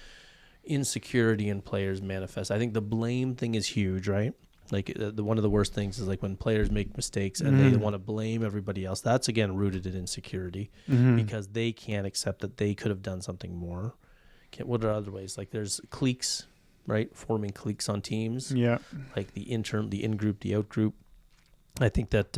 insecurity in players manifest. I think the blame thing is huge, right? Like one of the worst things is like when players make mistakes and they want to blame everybody else. That's again rooted in insecurity because they can't accept that they could have done something more. What are other ways? Like there's cliques, right? Forming cliques on teams. Yeah. Like the in-group, the out-group. I think that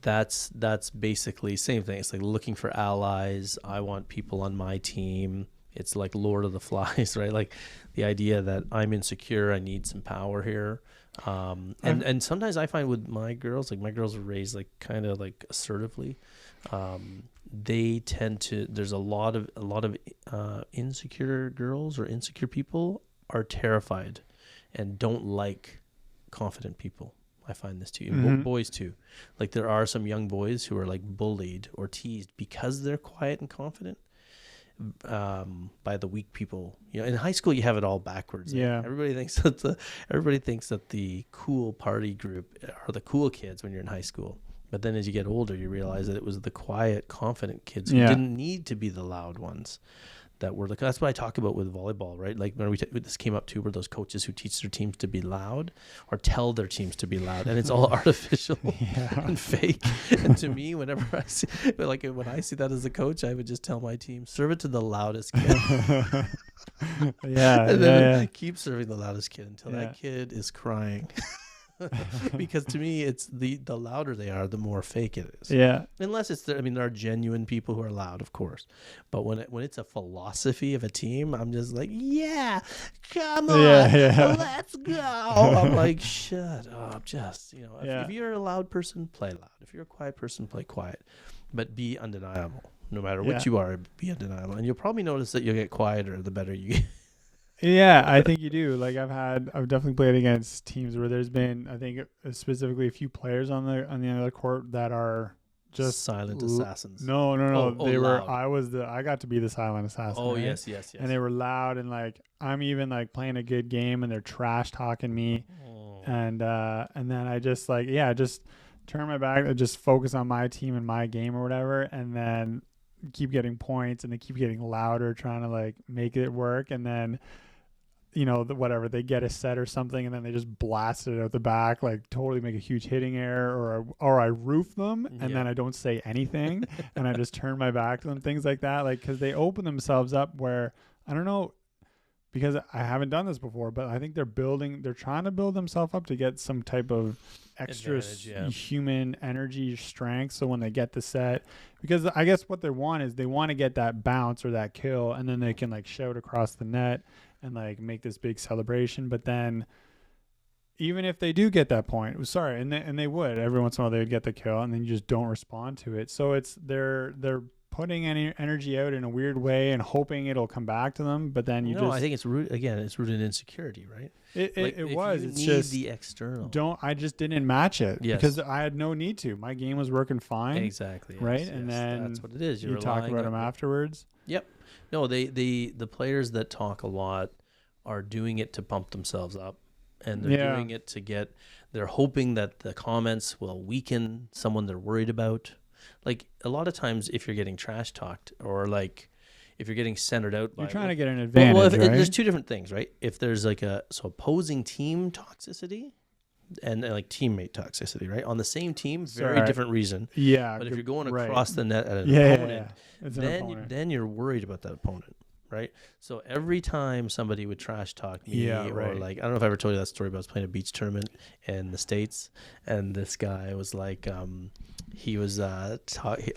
that's basically same thing. It's like looking for allies. I want people on my team. It's like Lord of the Flies, right? Like the idea that I'm insecure, I need some power here. And sometimes I find with my girls, like my girls are raised like kind of like assertively. They tend to, there's a lot of insecure girls or insecure people are terrified and don't like confident people. I find this too. Boys too. Like there are some young boys who are like bullied or teased because they're quiet and confident by the weak people. In high school you have it all backwards. Yeah. Everybody thinks that the cool party group are the cool kids when you're in high school. But then as you get older, you realize that it was the quiet, confident kids who didn't need to be the loud ones that were like, that's what I talk about with volleyball, right? Like when this came up too, where those coaches who teach their teams to be loud or tell their teams to be loud, and it's all artificial and fake. And to me, whenever I see, like when I see that as a coach, I would just tell my team, serve it to the loudest kid. And then keep serving the loudest kid until that kid is crying. Because to me, it's the louder they are, the more fake it is. Yeah. Unless it's there are genuine people who are loud, of course. But when it's a philosophy of a team, I'm just like, yeah, come on, let's go. I'm like, shut up. Just, if you're a loud person, play loud. If you're a quiet person, play quiet. But be undeniable. No matter what you are, be undeniable. And you'll probably notice that you'll get quieter the better you get. Yeah, I think you do. Like I've definitely played against teams where there's been, I think specifically a few players on the other court that are just silent assassins. No. They were. Loud. I got to be the silent assassin. Oh, right? yes. And they were loud, and like I'm even like playing a good game, and they're trash talking me, and then I just just turn my back and just focus on my team and my game or whatever, and then keep getting points, and they keep getting louder, trying to like make it work, and then whatever, they get a set or something, and then they just blast it out the back, like totally make a huge hitting error, or I roof them, and then I don't say anything, and I just turn my back to them, things like that, like because they open themselves up where I don't know, because I haven't done this before, but I think they're trying to build themselves up to get some type of extra human energy strength, so when they get the set, because I guess what they want to get that bounce or that kill, and then they can like shout across the net and like make this big celebration. But then even if they do get that point, and they would every once in a while, they would get the kill, and then you just don't respond to it. So it's they're putting any energy out in a weird way and hoping it'll come back to them. But then I think it's rooted in insecurity, right? It's just the external. I just didn't match it because I had no need to. My game was working fine. Exactly. Right. Yes, and then that's what it is. You talk about them afterwards. Yep. No, the players that talk a lot are doing it to pump themselves up, and they're doing it they're hoping that the comments will weaken someone they're worried about. Like a lot of times if you're getting trash talked, or like if you're getting centered out, you're trying to get an advantage. Well, right? There's two different things, right? If there's like opposing team toxicity and like teammate toxicity, right? On the same team, very different reason. Yeah. But if you're going across the net at an opponent, then you're worried about that opponent. Right. So every time somebody would trash talk me, or like, I don't know if I ever told you that story, but I was playing a beach tournament in the States, and this guy was like, he was, I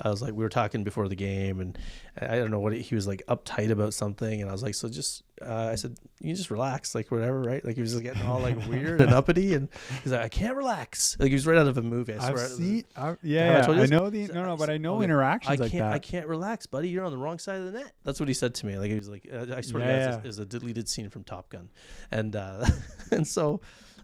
was like, we were talking before the game, and I don't know what he was like uptight about something. And I was like, so just, I said, you just relax, like whatever, right? Like he was just getting all like weird and uppity, and he's like, I can't relax. Like he was right out of a movie. I swear. I know but I know interactions like that. I can't relax, buddy. You're on the wrong side of the net. That's what he said to me. Like he was like, I swear to God, is a deleted scene from Top Gun, and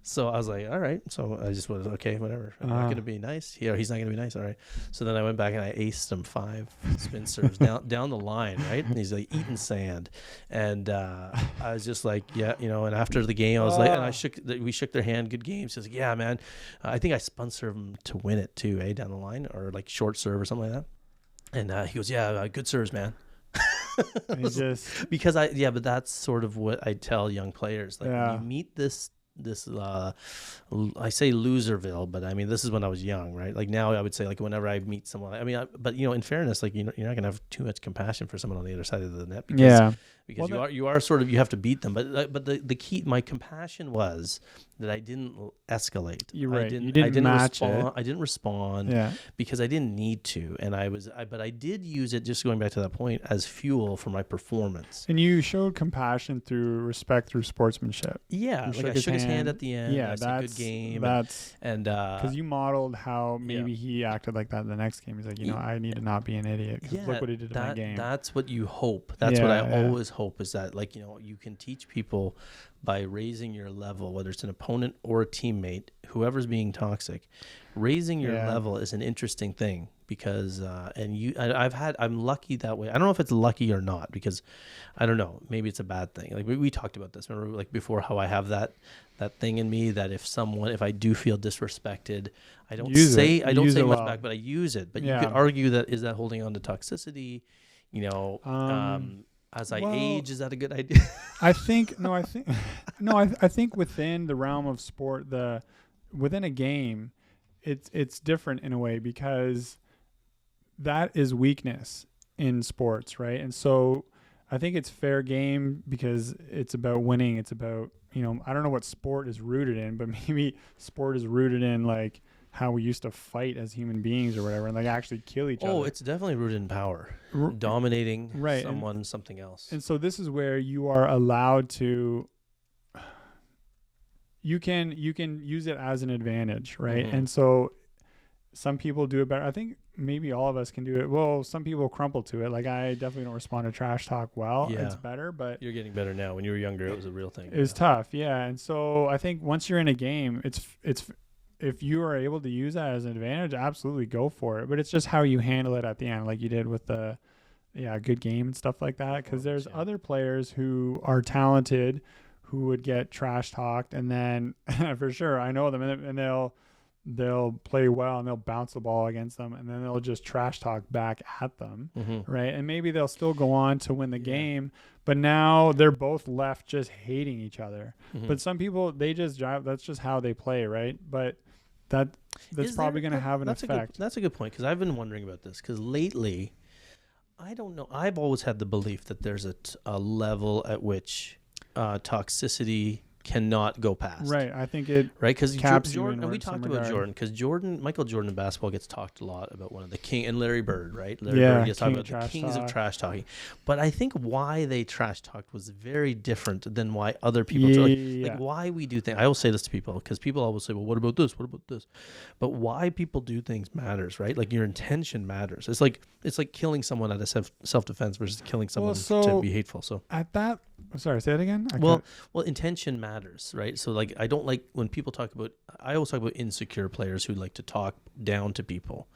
so I was like, all right. So I just was okay, whatever. I'm not gonna be nice. He's not gonna be nice. All right. So then I went back and I aced him 5 spin serves down the line, right? And he's like eating sand, and I was just like, And after the game, I was like, and we shook their hand. Good game. So he's like, yeah, man. I think I spun serve him to win it too, down the line, or like short serve or something like that. And he goes, yeah, good serves, man. Because but that's sort of what I tell young players. Like when you meet this I say loserville, but I mean this is when I was young, right? Like now I would say like whenever I meet someone, I mean, but in fairness, like you're not gonna have too much compassion for someone on the other side of the net because you are sort of, you have to beat them. But the key, my compassion was that I didn't escalate. You're right. I didn't respond because I didn't need to, and but I did use it, just going back to that point, as fuel for my performance. And you showed compassion through respect, through sportsmanship. Yeah, like I shook his hand at the end. Yeah, that's a good game. That's because you modeled how maybe he acted like that in the next game. He's like, I need to not be an idiot because look what he did in my game. That's what you hope. That's what I always hope, is that like you can teach people by raising your level, whether it's an opponent or a teammate, whoever's being toxic. Raising your level is an interesting thing because I'm lucky that way. I don't know if it's lucky or not, because I don't know, maybe it's a bad thing. Like we talked about this, remember, like before, how I have that thing in me that if I do feel disrespected, I don't say much back, but I use it. But you could argue that, is that holding on to toxicity? as I Well, age, is that a good idea? I think I think within the realm of sport, within a game, it's different in a way because that is weakness in sports, right? And so I think it's fair game because it's about winning. It's about, I don't know what sport is rooted in, but maybe sport is rooted in like how we used to fight as human beings or whatever and like actually kill each other. Oh, it's definitely rooted in power, dominating someone, something else. And so this is where you are allowed to, you can use it as an advantage, right? Mm-hmm. And so some people do it better. I think maybe all of us can do it. Well, some people crumple to it. Like I definitely don't respond to trash talk well. Yeah. It's better, but You're getting better now. When you were younger, it was a real thing. it was tough. Yeah. And so I think once you're in a game, it's if you are able to use that as an advantage, absolutely go for it. But it's just how you handle it at the end, like you did with the good game and stuff like that. Because there's other players who are talented who would get trash talked, and then for sure I know them, and they'll play well and they'll bounce the ball against them, and then they'll just trash talk back at them, right? And maybe they'll still go on to win the game, but now they're both left just hating each other. But some people, they just drive. That's just how they play, right? But that's probably going to have an effect. That's a good point, because I've been wondering about this, because lately, I don't know, I've always had the belief that there's a level at which toxicity cannot go past. Right. I think it because caps Jordan, you and we talked about Jordan, because Michael Jordan in basketball gets talked a lot about, one of the king, and Larry Bird, right? Larry Bird gets talked about the kings of trash talking. But I think why they trash talked was very different than why other people like why we do things. I will say this to people, because people always say, well, what about this? What about this? But why people do things matters, right? Like your intention matters. It's like killing someone out of self-defense versus killing someone to be hateful. So at that, sorry, say it again. Well, intention matters, right? So like, I don't like when people talk about, I always talk about insecure players who like to talk down to people,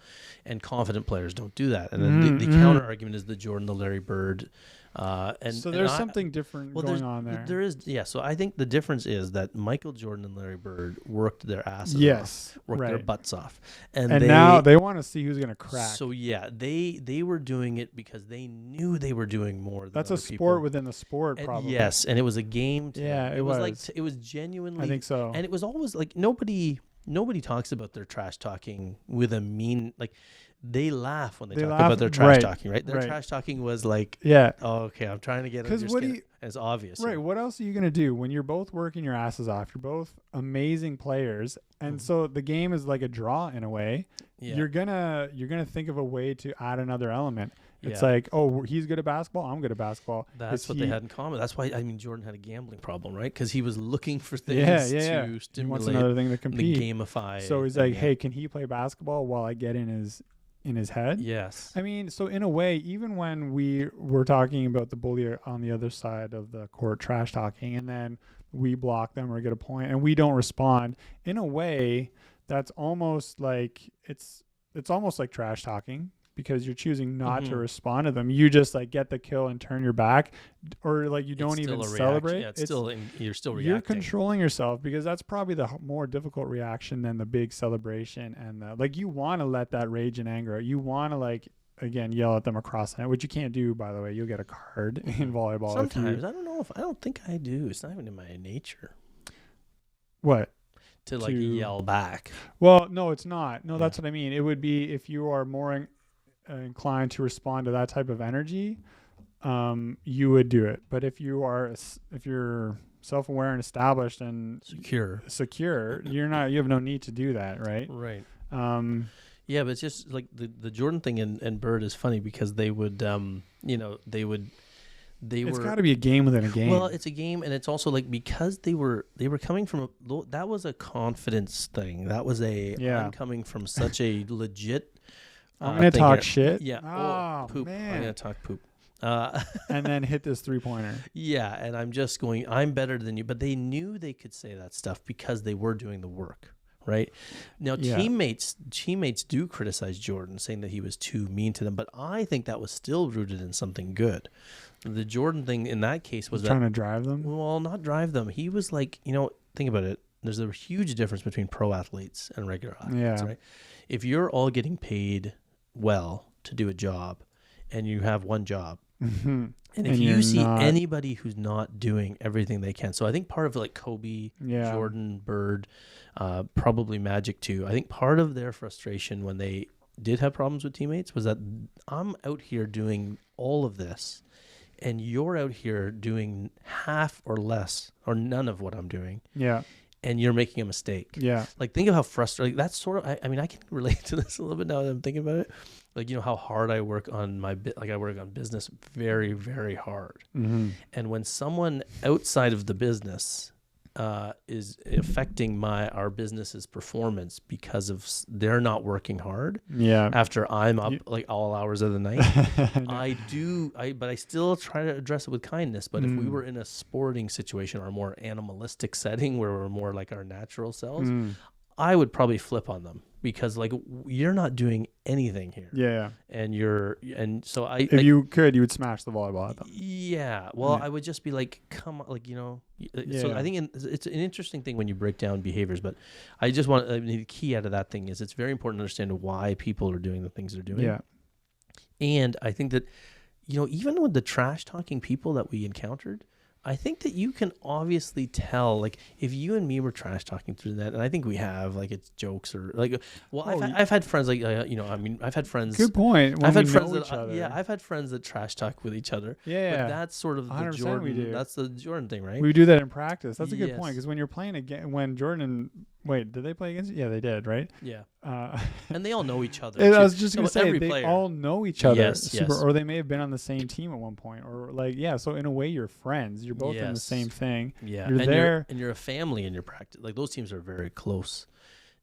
and confident players don't do that. And then the counter argument is the Jordan, the Larry Bird. And so there's something different going on there. There is, yeah. So I think the difference is that Michael Jordan and Larry Bird worked their asses off, worked their butts off, and now they want to see who's going to crack. So yeah, they were doing it because they knew they were doing more than that's other a sport people. Within the sport, probably. Yes, and it was a game. It was like it was genuinely. I think so. And it was always like nobody talks about their trash talking with a mean like. They laugh when they talk about their trash talking, right? Their trash talking was like, oh, okay, I'm trying to get under your skin. It's obvious. Right. What else are you going to do when you're both working your asses off? You're both amazing players. And so the game is like a draw in a way. Yeah. You're going to think of a way to add another element. It's like, oh, he's good at basketball, I'm good at basketball. That's what they had in common. That's why, Jordan had a gambling problem, right? Because he was looking for things to stimulate. He wants another thing to compete. Gamify. So he's like, hey, can he play basketball while I get in his head? Yes. So in a way, even when we were talking about the bully on the other side of the court trash talking, and then we block them or get a point and we don't respond, in a way, that's almost like it's almost like trash talking, because you're choosing not to respond to them. You just like get the kill and turn your back, or like you don't even celebrate. Yeah, you're still reacting. You're controlling yourself, because that's probably the more difficult reaction than the big celebration. And like you want to let that rage and anger out. You want to like, again, yell at them across the net, which you can't do, by the way. You'll get a card in volleyball. Sometimes. I don't think I do. It's not even in my nature. What? To yell back. Well, no, it's not. No, that's what I mean. It would be if you are more inclined to respond to that type of energy, you would do it. But if you're self-aware and established and secure, you have no need to do that, right? Right. Yeah, but it's just like the Jordan thing and Bird is funny, because they would it's got to be a game within a game. Well, it's a game, and it's also like, because they were coming from that was a confidence thing. That was I'm coming from such a legit. I'm gonna talk shit. Yeah. Oh, poop. Man. I'm gonna talk poop. And then hit this 3-pointer. Yeah, and I'm just going, I'm better than you. But they knew they could say that stuff because they were doing the work, right? Now, teammates do criticize Jordan, saying that he was too mean to them. But I think that was still rooted in something good. The Jordan thing in that case was trying to drive them. Well, not drive them. He was like, think about it. There's a huge difference between pro athletes and regular athletes, right? If you're all getting paid well to do a job, and you have one job, Mhm. And if And you you're see not- anybody who's not doing everything they can, so I think part of like Kobe, Yeah. Jordan, Bird, probably Magic too. I think part of their frustration when they did have problems with teammates was that I'm out here doing all of this, and you're out here doing half or less or none of what I'm doing, Yeah. and you're making a mistake. Yeah. Like, think of how frustrating that's sort of. I mean, I can relate to this a little bit now that I'm thinking about it. Like, how hard I work on my like I work on business very, very hard. Mm-hmm. And when someone outside of the business is affecting our business's performance because of they're not working hard Yeah. after I'm up like all hours of the night, but I still try to address it with kindness. But if we were in a sporting situation or a more animalistic setting where we're more like our natural selves, I would probably flip on them because like you're not doing anything here. Yeah. And so If you could, you would smash the volleyball at them. Yeah. Well, Yeah. I would just be like, come on, like, So Yeah. I think it's an interesting thing when you break down behaviors, but I just want the key out of that thing is it's very important to understand why people are doing the things they're doing. Yeah. And I think that, even with the trash talking people that we encountered, I think that you can obviously tell, like, if you and me were trash talking through that, and I think we have, like, it's jokes or like, well, I've had friends like, I've had friends. Good point. When I've had we friends know that, each other. yeah, I've had friends that trash talk with each other. Yeah. But that's sort of the 100% we Jordan. do. That's the Jordan thing, right? We do that in practice. That's a good Yes. point because when you're playing again, when Jordan, wait, did they play against you? Yeah, they did, right? Yeah. Uh, And they all know each other. and I too. was just gonna So say every they player. all know each other, Yes, yes. or they may have been on the same team at one point, or like So in a way, you're friends. You're both in the Yes. same thing. Yeah, You're and there. you're a family in your practice. Like those teams are very close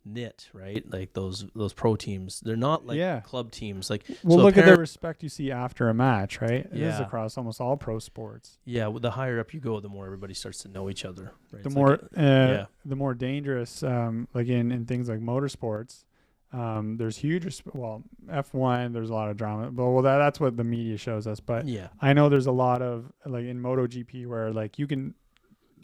knit, right? Like those pro teams, they're not like Yeah. club teams. Like Well, so a look at the parent- respect you see after a match, right? This is Yeah. across almost all pro sports. Yeah, the higher up you go, the more everybody starts to know each other. Right? The It's more, like yeah. the more dangerous, like in things like motorsports, there's huge. F1, there's a lot of drama. But that's what the media shows us. But Yeah, I know there's a lot of like in MotoGP where like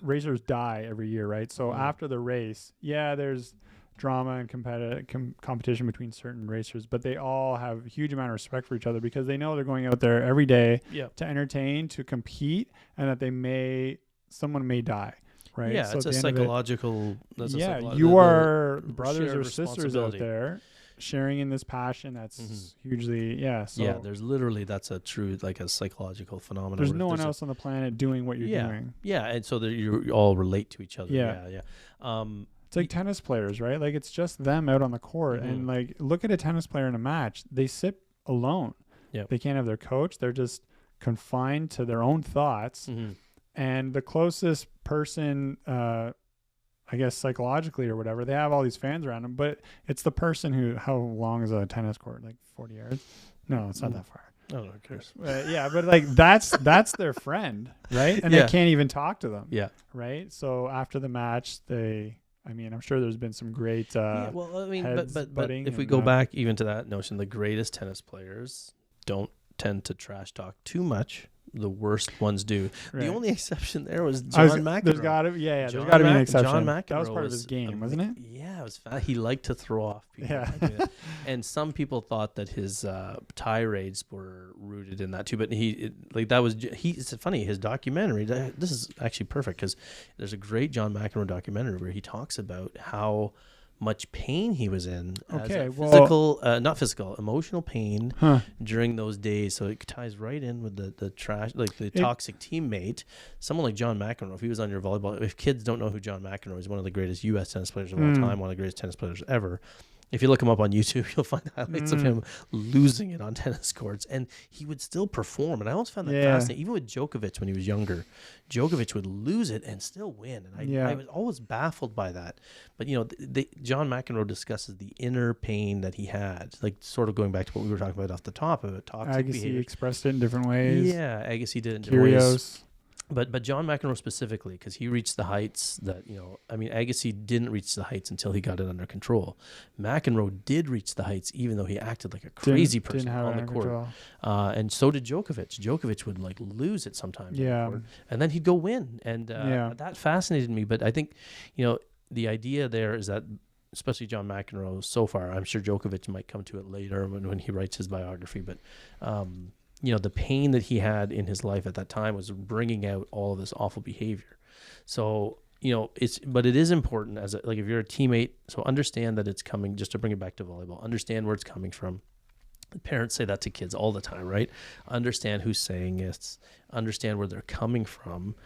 racers die every year, right? So after the race, there's drama and competition between certain racers, but they all have a huge amount of respect for each other because they know they're going out there every day yeah, to entertain, to compete, and that someone may die, right? yeah. So It's at a the end of it, psychological. That's you are brothers shared or sisters out responsibility. there sharing in this passion that's hugely So there's literally that's a true like a psychological phenomenon. there's where no one there's a- else on the planet doing what you're Yeah. doing. Yeah, and so that you all relate to each other. Yeah. Yeah. It's like tennis players, right? Like it's just them out on the court, and like look at a tennis player in a match. They sit alone. Yeah. They can't have their coach. They're just confined to their own thoughts. Mhm. And the closest person, I guess psychologically or whatever, they have all these fans around them, but it's the person who. How long is a tennis court? Like 40 yards? No, it's not that far. I don't know, who cares? Yeah, but like that's their friend, right? And Yeah. they can't even talk to them. Yeah. Right. So after the match, I'm sure there's been some great. Yeah, well, I mean, heads but butting if we and, go back even to that notion, the greatest tennis players don't tend to trash talk too much. The worst ones do. Right. The only exception there was John McEnroe. There's got to, there's John got to be an Mac- exception. John That was McEnroe part of his game, wasn't it? Yeah, it was. He liked to throw off people. Yeah. by doing that. And some people thought that his tirades were rooted in that too. But it's funny. His documentary. This is actually perfect because there's a great John McEnroe documentary where he talks about how much pain he was in. Okay, Emotional pain during those days. So it ties right in with the trash, like the toxic teammate. Someone like John McEnroe, if he was on your volleyball, if kids don't know who John McEnroe is, one of the greatest U.S. tennis players of all time, one of the greatest tennis players ever. If you look him up on YouTube, you'll find highlights of him losing it on tennis courts, and he would still perform. And I always found that fascinating. Even with Djokovic when he was younger, Djokovic would lose it and still win. And I was always baffled by that. But John McEnroe discusses the inner pain that he had, like sort of going back to what we were talking about off the top of it. Toxic Agassi behavior. expressed it in different ways. Yeah, Agassi did it in different ways. Kyrgios. But John McEnroe specifically, because he reached the heights that, Agassi didn't reach the heights until he got it under control. McEnroe did reach the heights, even though he acted like a crazy person on the court. And so did Djokovic. Djokovic would like lose it sometimes. On the court, and then he'd go win. And that fascinated me. But I think, the idea there is that, especially John McEnroe so far, I'm sure Djokovic might come to it later when he writes his biography, but the pain that he had in his life at that time was bringing out all of this awful behavior. So, but it is important like if you're a teammate, so understand that it's coming, just to bring it back to volleyball, understand where it's coming from. Parents say that to kids all the time, right? Understand who's saying it, understand where they're coming from.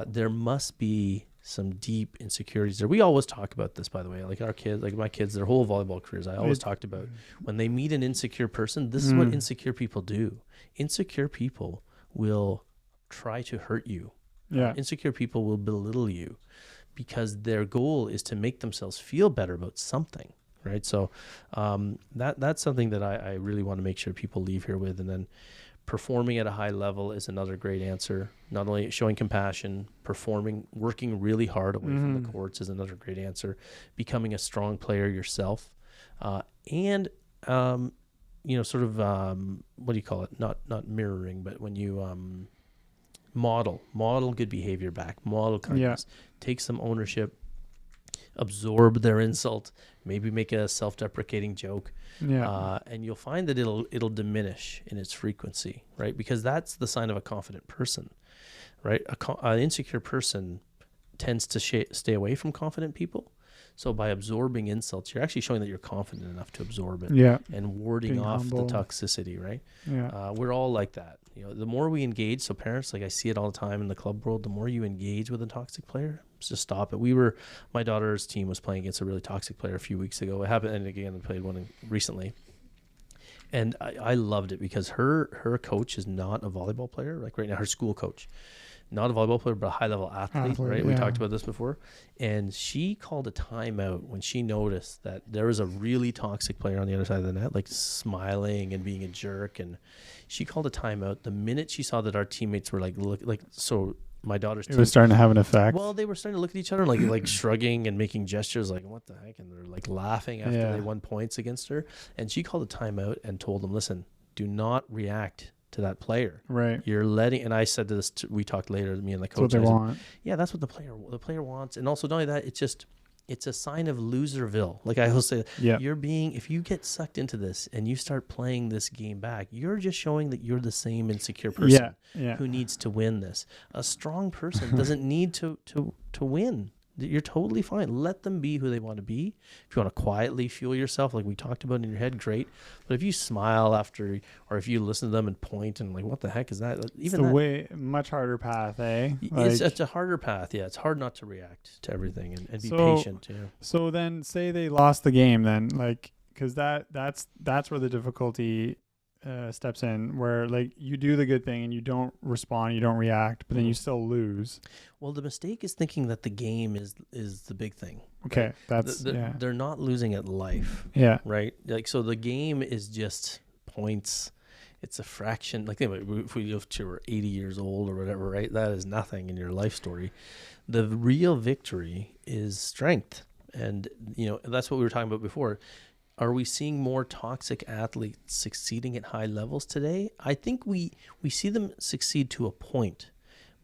There must be some deep insecurities there. We always talk about this, by the way, like our kids, like my kids, their whole volleyball careers, I always talked about when they meet an insecure person, this is what insecure people do. Insecure people will try to hurt you. Yeah. Insecure people will belittle you because their goal is to make themselves feel better about something, right? So that's something that I really want to make sure people leave here with. And then performing at a high level is another great answer. Not only showing compassion, performing, working really hard away from the courts is another great answer. Becoming a strong player yourself, and sort of what do you call it? Not mirroring, but when you model good behavior back, model kindness, take some ownership, absorb their insult, maybe make a self-deprecating joke. And you'll find that it'll diminish in its frequency, right? Because that's the sign of a confident person, right? An insecure person tends to stay away from confident people. So by absorbing insults, you're actually showing that you're confident enough to absorb it, and warding being off humble. the toxicity, right? Yeah. We're all like that. The more we engage, so parents, like I see it all the time in the club world, the more you engage with a toxic player, just stop it. My daughter's team was playing against a really toxic player a few weeks ago. It happened, and again, I played one recently. And I loved it because her coach is not a volleyball player. Like right now, her school coach, not a volleyball player, but a high-level athlete, right? We talked about this before. And she called a timeout when she noticed that there was a really toxic player on the other side of the net, like smiling and being a jerk. And she called a timeout the minute she saw that our teammates were so my daughter's team. It was starting to have an effect. Well, they were starting to look at each other like shrugging and making gestures like, what the heck? And they're like laughing after they won points against her. And she called a timeout and told them, listen, do not react to that player. Right. You're letting, and I said this, we talked later, me and the coach. That's what they want. Yeah, that's what the player wants. And also not only that, it's a sign of loserville. Like I will say, if you get sucked into this and you start playing this game back, you're just showing that you're the same insecure person who needs to win this. A strong person doesn't need to win. You're totally fine. Let them be who they want to be. If you want to quietly fuel yourself, like we talked about in your head, great. But if you smile after, or if you listen to them and point and like, what the heck is that? Even it's way much harder path, eh? It's a harder path. Yeah, it's hard not to react to everything and be patient. Yeah. So then, say they lost the game, then because that's where the difficulty steps in, where like you do the good thing and you don't respond, you don't react, but then you still lose. Well, the mistake is thinking that the game is the big thing. Okay, right? They're not losing at life. Yeah. Right. Like so, the game is just points. It's a fraction. Like if we live to 80 years old or whatever, right? That is nothing in your life story. The real victory is strength, and that's what we were talking about before. Are we seeing more toxic athletes succeeding at high levels today? I think we see them succeed to a point,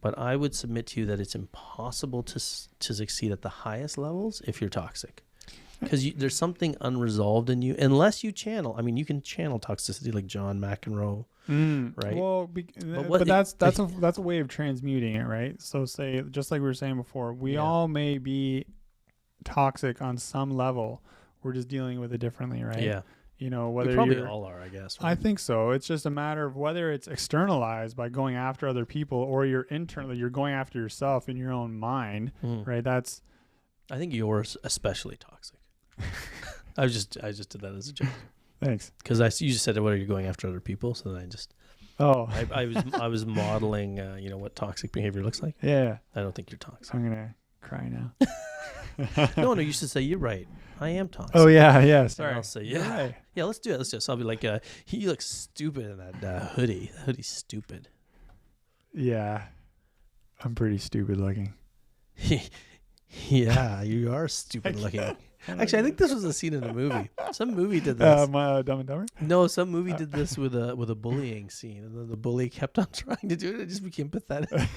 but I would submit to you that it's impossible to succeed at the highest levels if you're toxic, because there's something unresolved in you unless you channel. I mean, you can channel toxicity like John McEnroe, right? Well, but that's a way of transmuting it, right? So say, just like we were saying before, we all may be toxic on some level. We're just dealing with it differently, right? Yeah. Whether we probably all are, I guess. Right? I think so. It's just a matter of whether it's externalized by going after other people, or you're internally, you're going after yourself in your own mind, right? I think yours especially toxic. I just did that as a joke. Thanks. Because you just said whether you're going after other people, so then I just. Oh. I was modeling, what toxic behavior looks like. Yeah. I don't think you're toxic. I'm gonna cry now. No, you should say you're right. I am toxic. Oh yeah. Sorry. And I'll say right. Yeah. Let's do it. So I'll be like, he looks stupid in that hoodie. The hoodie's stupid. Yeah, I'm pretty stupid looking. Yeah, you are stupid looking. Actually, I think this was a scene in a movie. Some movie did this. Dumb and Dumber? No, some movie did this with a bullying scene, and then the bully kept on trying to do it. It just became pathetic.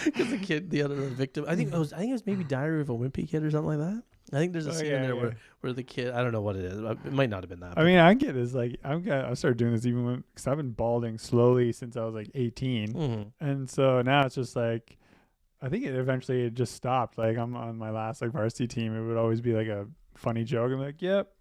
Because the other victim, I think it was maybe Diary of a Wimpy Kid or something like that. I think there's a Oh, scene yeah, in there yeah. where the kid, I don't know what it is. It might not have been that. I mean, I get this. Like, I started doing this even because I've been balding slowly since I was like 18, and so now it's just like, I think it just stopped. Like, I'm on my last like varsity team. It would always be like a funny joke. I'm like, yep,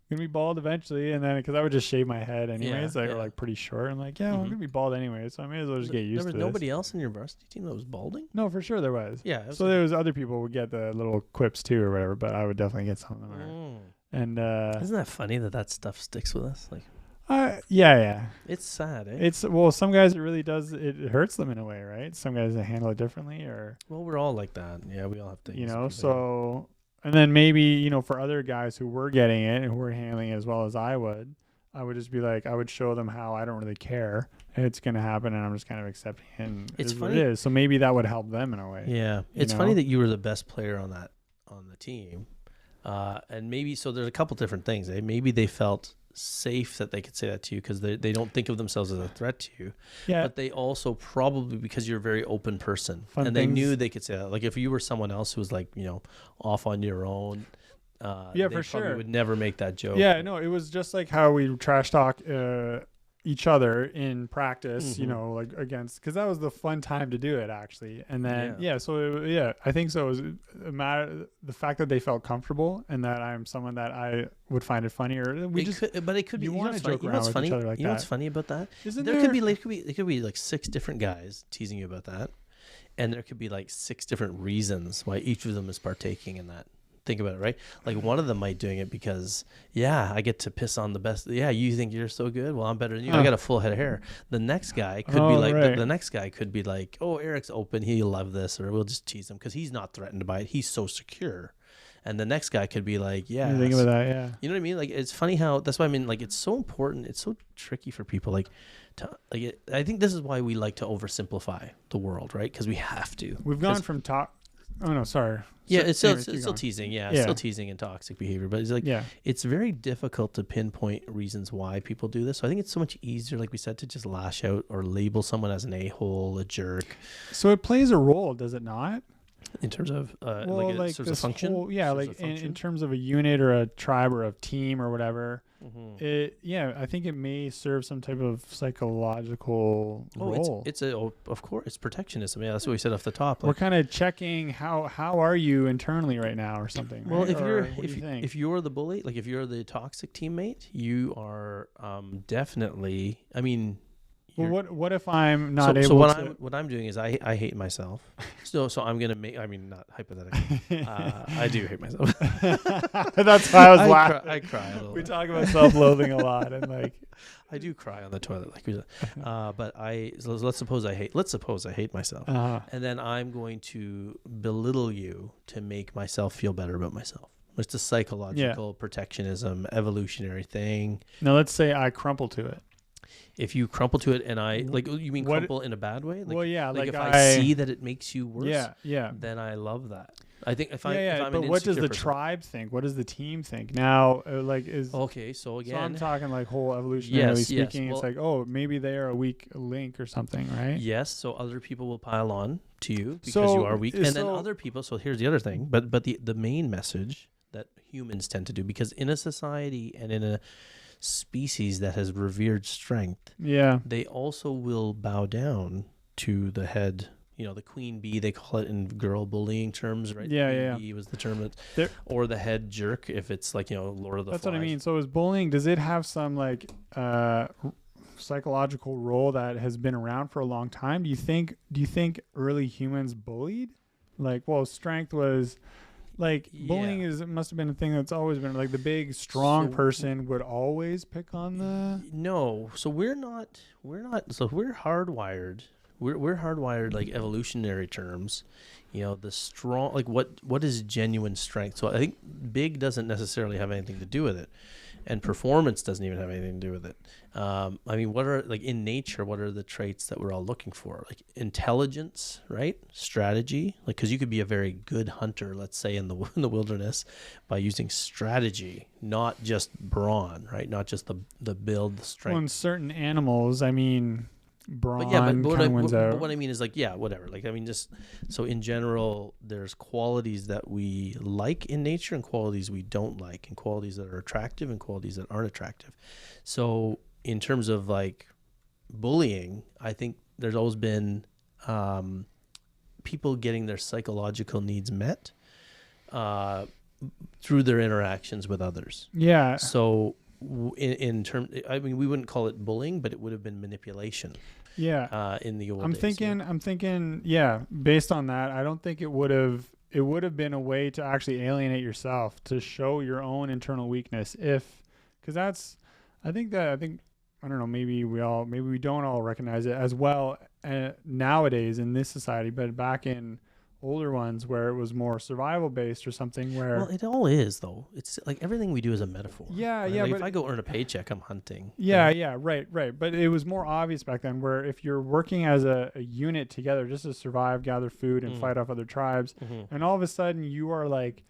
gonna be bald eventually, and then because I would just shave my head anyways, Yeah, like yeah. or like pretty short. I'm like, yeah, I'm gonna be bald anyway, so I may as well just get used to There this. was nobody else in your varsity team that was balding? No, for sure there was. Yeah. So there was other people would get the little quips too or whatever, but I would definitely get some of them. And Isn't that funny that stuff sticks with us? Like, yeah. it's sad, eh? It's some guys it really does. It hurts them in a way, right? Some guys that handle it differently, or Well, we're all like that. Yeah, we all have things. So and then maybe for other guys who were getting it and who were handling it as well as I would just be like, I would show them how I don't really care. It's gonna happen, and I'm just kind of accepting it. And It's it is what funny. it is. So maybe that would help them in a way. Yeah, it's funny that you were the best player on the team, and maybe so. There's a couple different things. Eh? Maybe they felt safe that they could say that to you because they don't think of themselves as a threat to you. Yeah. But they also probably because you're a very open person, and they things. knew they could say that. Like if you were someone else who was like off on your own. Yeah, they for probably sure. would never make that joke. Yeah, no, it was just like how we trash talk each other in practice, like against, because that was the fun time to do it actually. And then I think so. It was a matter the fact that they felt comfortable and that I'm someone that I would find it funny, or but it could be. you want to joke you know around what's with funny? each other like you know that. what's funny about that? Isn't There could be like 6 different guys teasing you about that, and there could be like 6 different reasons why each of them is partaking in that. Think about it, right? Like one of them might doing it because, I get to piss on the best. Yeah, you think you're so good? Well, I'm better than you. I got a full head of hair. The next guy could be like, the next guy could be like, oh, Eric's open. He'll love this, or we'll just tease him because he's not threatened by it. He's so secure. And the next guy could be like, yeah. You think about that, yeah. You know what I mean? Like it's funny how that's why I mean like it's so important. It's so tricky for people. I think this is why we like to oversimplify the world, right? Because we have to. We've gone from talk. Oh no, sorry. Yeah, it's still going. teasing. Yeah, it's still teasing and toxic behavior. But it's like, it's very difficult to pinpoint reasons why people do this. So I think it's so much easier, like we said, to just lash out or label someone as an a-hole, a jerk. So it plays a role, does it not? In terms of like serves a function? In terms of a unit or a tribe or a team or whatever. Mm-hmm. I think it may serve some type of psychological role. Of course, it's protectionism. Yeah, that's what we said off the top. Like, we're kind of checking how are you internally right now or something. Well, right? if you're the bully, like if you're the toxic teammate, you are definitely. I mean. Well, what if I'm not able to? What I'm doing is I hate myself. So I'm gonna make. I mean, not hypothetically. I do hate myself. That's why I was laughing. I cry a little. We talk about self-loathing a lot, and like I do cry on the toilet, like we said. But let's suppose I hate myself, and then I'm going to belittle you to make myself feel better about myself. It's a psychological protectionism, evolutionary thing. Now let's say I crumple to it. If you crumple to it and you mean crumple in a bad way? Like if I see that it makes you worse, then I love that. I think if I'm but what does the tribe think? What does the team think? Now, okay, so again. So I'm talking like whole evolutionarily speaking. Well, it's like, oh, maybe they are a weak link or something, right? Yes, so other people will pile on to you because you are weak. And then other people, so here's the other thing, but the main message that humans tend to do, because in a society and in a species that has revered strength, they also will bow down to the head, the queen bee, they call it in girl bullying terms, right? Queen bee was the term or the head jerk if it's like, Lord of the That's Flies. what I mean. So is bullying, does it have some like psychological role that has been around for a long time? Do you think early humans bullied? Like, well, strength was like bullying must have been a thing that's always been like the big strong person would always pick on the. No, so we're hardwired. We're hardwired like evolutionary terms, the strong, like what is genuine strength. So I think big doesn't necessarily have anything to do with it, and performance doesn't even have anything to do with it. I mean, what are like in nature? What are the traits that we're all looking for? Like intelligence, right? Strategy, like because you could be a very good hunter, let's say in the wilderness, by using strategy, not just brawn, right? Not just the build, the strength. Well, in certain animals, I mean, brawn But yeah, kind of wins out. but what I mean is like, yeah, whatever. Like, I mean, just so in general, there's qualities that we like in nature and qualities we don't like, and qualities that are attractive and qualities that aren't attractive. So in terms of like bullying, I think there's always been people getting their psychological needs met through their interactions with others. Yeah. So in term, I mean, we wouldn't call it bullying, but it would have been manipulation. Yeah. In the old I'm days, thinking, yeah, based on that, I don't think it would have been a way to actually alienate yourself, to show your own internal weakness, because I don't know, maybe we don't all recognize it as well nowadays in this society, but back in older ones where it was more survival based or something where. Well, it all is though. It's like everything we do is a metaphor. Yeah, right? yeah. Like but if I go earn a paycheck, I'm hunting. Yeah, right? yeah, right. But it was more obvious back then, where if you're working as a unit together just to survive, gather food, and fight off other tribes, and all of a sudden you are like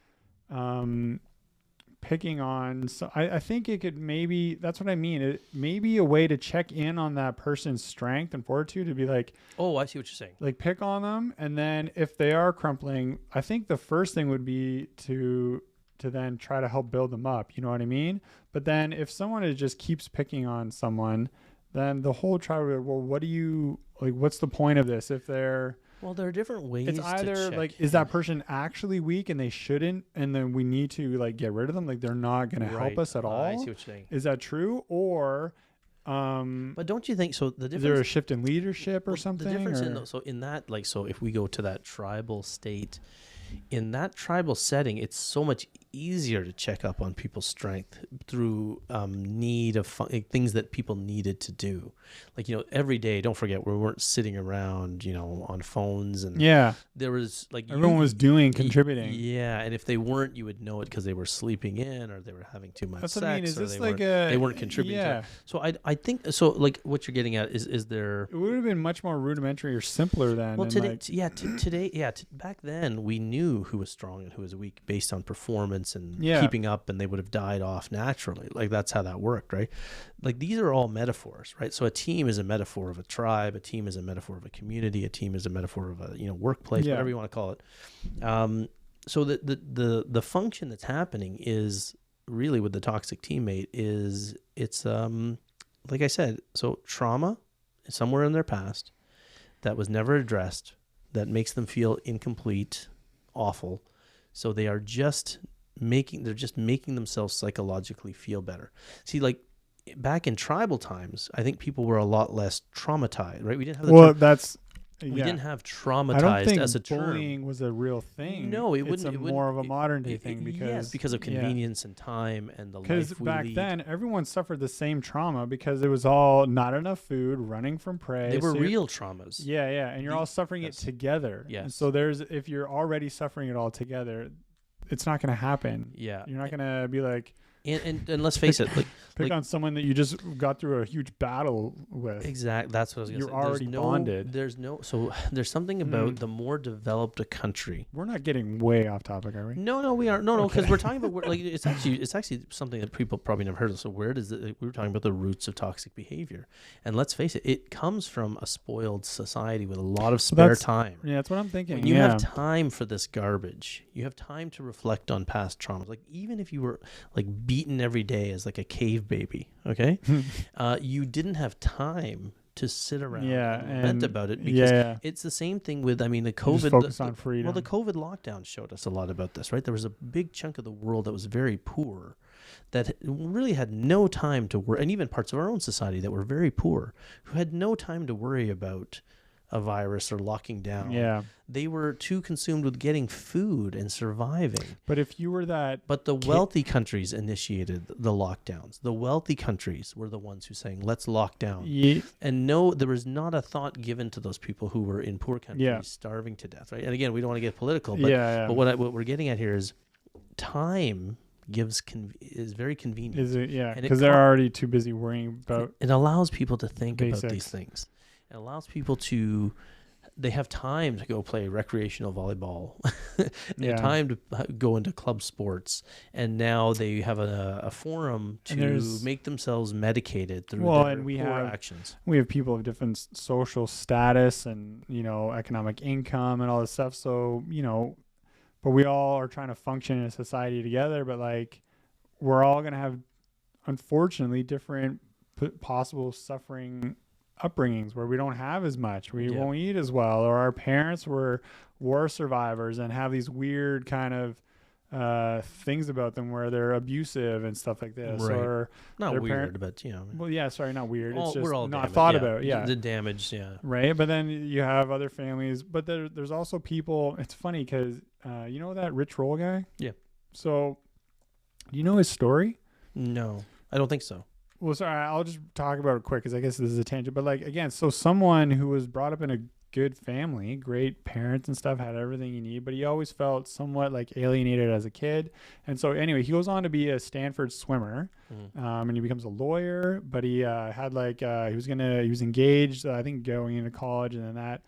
picking on. So I think it could maybe, that's what I mean. It may be a way to check in on that person's strength and fortitude, to be like, oh, I see what you're saying. Like pick on them, and then if they are crumpling, I think the first thing would be to then try to help build them up. You know what I mean? But then if someone just keeps picking on someone, then the whole tribe would, well, what do you like? What's the point of this if they're. Well, there are different ways. It's either like, is that person actually weak and they shouldn't, and then we need to like get rid of them? Like they're not going to help us at all. I see what you're saying. Is that true? Or, but don't you think so? The difference. Is there a shift in leadership or something? The difference so in that, like, so if we go to that tribal state, in that tribal setting, it's so much easier to check up on people's strength through need of things that people needed to do. Like, you know, every day, don't forget, we weren't sitting around, you know, on phones. And there was like everyone was doing, contributing. Yeah. And if they weren't, you would know it because they were sleeping in, or they were having too much sex. What I mean. Is or this they weren't contributing to it. So I think, so like what you're getting at is there. It would have been much more rudimentary or simpler then. Well, today, back then we knew who was strong and who was weak based on performance and keeping up, and they would have died off naturally. Like that's how that worked, right? Like these are all metaphors, right? So a team is a metaphor of a tribe, a team is a metaphor of a community, a team is a metaphor of a, you know, workplace, whatever you want to call it. So the function that's happening is really with the toxic teammate is it's like I said, so trauma somewhere in their past that was never addressed, that makes them feel incomplete, awful. So they are just making themselves psychologically feel better. See, like back in tribal times, I think people were a lot less traumatized, right? We didn't have we didn't have traumatized I don't think as a term. Bullying was a real thing. No, it it's wouldn't. More of a modern day thing because of convenience and time and the life we lead. Because back then, everyone suffered the same trauma because it was all not enough food, running from prey. They were real traumas. Yeah, and you're all suffering it together. Yes. And so if you're already suffering it all together, it's not going to happen. Yeah. You're not going to be like. And let's face it, pick on someone that you just got through a huge battle with. Exactly, that's what I was going to say. You're already bonded. There's something about the more developed a country. We're not getting way off topic, are we? No, we aren't. No, because we're talking about like it's actually something that people probably never heard of. So where does we were talking about the roots of toxic behavior, and let's face it, it comes from a spoiled society with a lot of spare time. Yeah, that's what I'm thinking. When you have time for this garbage, you have time to reflect on past traumas. Like even if you were like beaten every day as like a cave baby, okay, you didn't have time to sit around and vent about it, because it's the same thing with, I mean, the COVID. Just focus on freedom. Well, the COVID lockdown showed us a lot about this, right? There was a big chunk of the world that was very poor, that really had no time to worry, and even parts of our own society that were very poor, who had no time to worry about a virus or locking down. Yeah. They were too consumed with getting food and surviving. But if you were that... But the wealthy countries initiated the lockdowns. The wealthy countries were the ones who saying, let's lock down. Yeah. And no, there was not a thought given to those people who were in poor countries starving to death, right? And again, we don't want to get political, but, but what we're getting at here is time is very convenient. Is it? Yeah, because they're already too busy worrying about... It allows people to think basics. about these things. It allows people to they have time to go play recreational volleyball. They Yeah. have time to go into club sports, and now they have a forum to make themselves medicated through their and we poor have actions. we have people of different social status and, you know, economic income and all this stuff. So, you know, but we all are trying to function in a society together, but like we're all going to have, unfortunately, different possible suffering upbringings where we don't have as much, we won't eat as well, or our parents were war survivors and have these weird kind of things about them where they're abusive and stuff like this, Right. or Not weird, but you know. well, yeah, sorry, not weird. It's just we're all not damaged, thought about. Yeah, the damage. Yeah, right. But then you have other families, but there's also people. It's funny because you know that Rich Roll guy. Yeah. So, do you know his story? No, I don't think so. Well, sorry, I'll just talk about it quick because I guess this is a tangent. But like again, so someone who was brought up in a good family, great parents and stuff, had everything you need, but he always felt somewhat like alienated as a kid. And so anyway, he goes on to be a Stanford swimmer, and he becomes a lawyer. But he had like he was engaged, I think, going into college, and then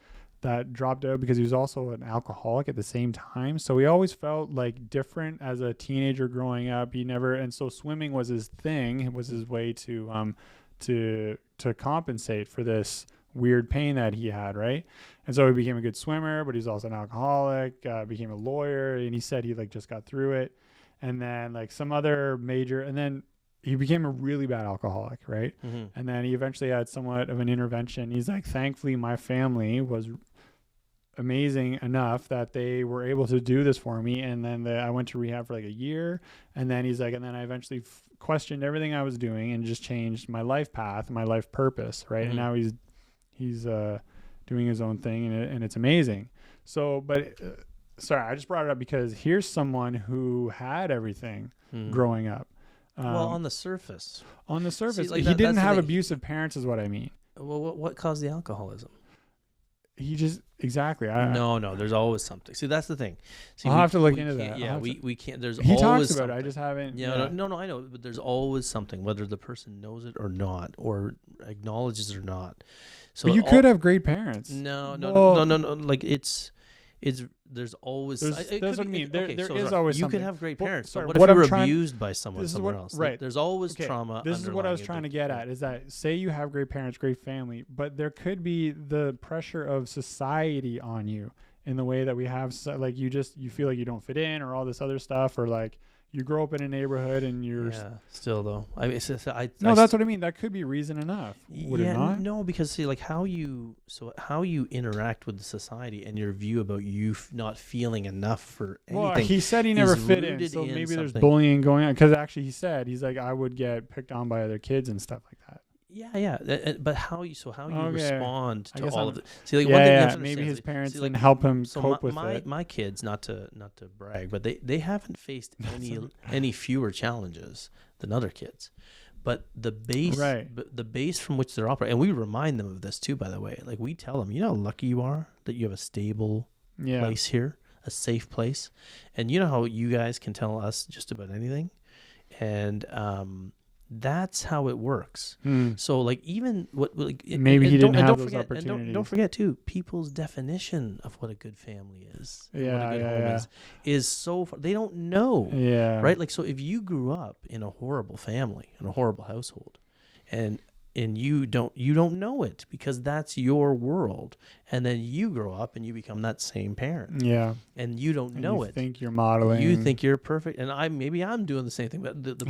that dropped out because he was also an alcoholic at the same time. So he always felt like different as a teenager growing up. And so swimming was his thing. It was his way to compensate for this weird pain that he had, right? And so he became a good swimmer, but he's also an alcoholic, became a lawyer, and he said he like just got through it. And then like some other major, and then he became a really bad alcoholic, right? And then he eventually had somewhat of an intervention. He's like, thankfully my family was amazing enough that they were able to do this for me. And then I went to rehab for like a year. And then he's like, and then I eventually questioned everything I was doing and just changed my life path, my life purpose, right? And now he's doing his own thing, and it's amazing. So, but sorry, I just brought it up because here's someone who had everything growing up. Well, on the surface. See, like he didn't have abusive parents is what I mean. Well, what caused the alcoholism? He just, exactly. No, there's always something. See, that's the thing. See, I'll have to look into that. Yeah, we can't. There's he always talks about something. it. I just haven't. Yeah, no, I know, but there's always something, whether the person knows it or not, or acknowledges it or not. So but you could have great parents. No. Like there's always. That's what I mean. There is always you something. could have great parents. Sorry, what if you were abused by someone somewhere else? Right. There's always trauma. This is what I was trying to get at. Is that say you have great parents, great family, but there could be the pressure of society on you in the way that we have. Like you feel like you don't fit in, or all this other stuff, or like you grow up in a neighborhood and you're still though. I mean, that's what I mean. That could be reason enough. Would it not? No, because see, like how you interact with the society and your view about you not feeling enough for anything. Well, he said he never fit in, so maybe there's bullying going on. Because actually, he's like I would get picked on by other kids and stuff like that. Yeah. But how you respond to all of it? See, like one thing maybe his parents didn't help him cope with it. My kids, not to brag, but they haven't faced any fewer challenges than other kids. But the base from which they're operating, and we remind them of this too, by the way. Like we tell them, you know how lucky you are that you have a stable place here, a safe place, and you know how you guys can tell us just about anything, and that's how it works. So like even maybe he didn't have those opportunities. Don't forget too, people's definition of what a good family is, what a good home is so far, they don't know. Right? Like so if you grew up in a horrible family, in a horrible household, and you don't know it because that's your world, and then you grow up and you become that same parent, and you don't know it. You think you're modeling, you think you're perfect, and I'm doing the same thing, but the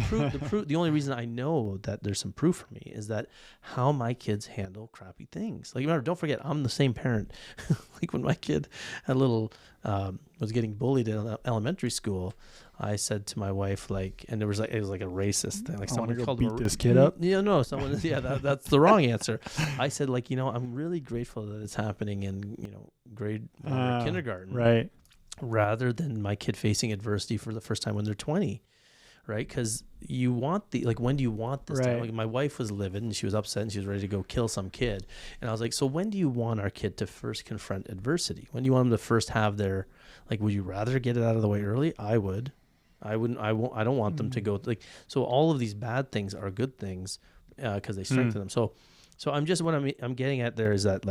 proof the only reason I know that there's some proof for me is that how my kids handle crappy things. Like remember, don't forget, I'm the same parent. Like when my kid was getting bullied in elementary school, I said to my wife, like, and it was like a racist thing, like someone called beat this kid up. That's the wrong answer. I said, like, I'm really grateful that it's happening in grade kindergarten, right? Rather than my kid facing adversity for the first time when they're 20, right? Because you want when do you want this? Right. Like my wife was livid and she was upset and she was ready to go kill some kid, and I was like, so when do you want our kid to first confront adversity? When do you want them to first have their would you rather get it out of the way early? I would. I wouldn't. I won't. I don't want them to go so. All of these bad things are good things because they strengthen them. So I'm just what I'm getting at there is that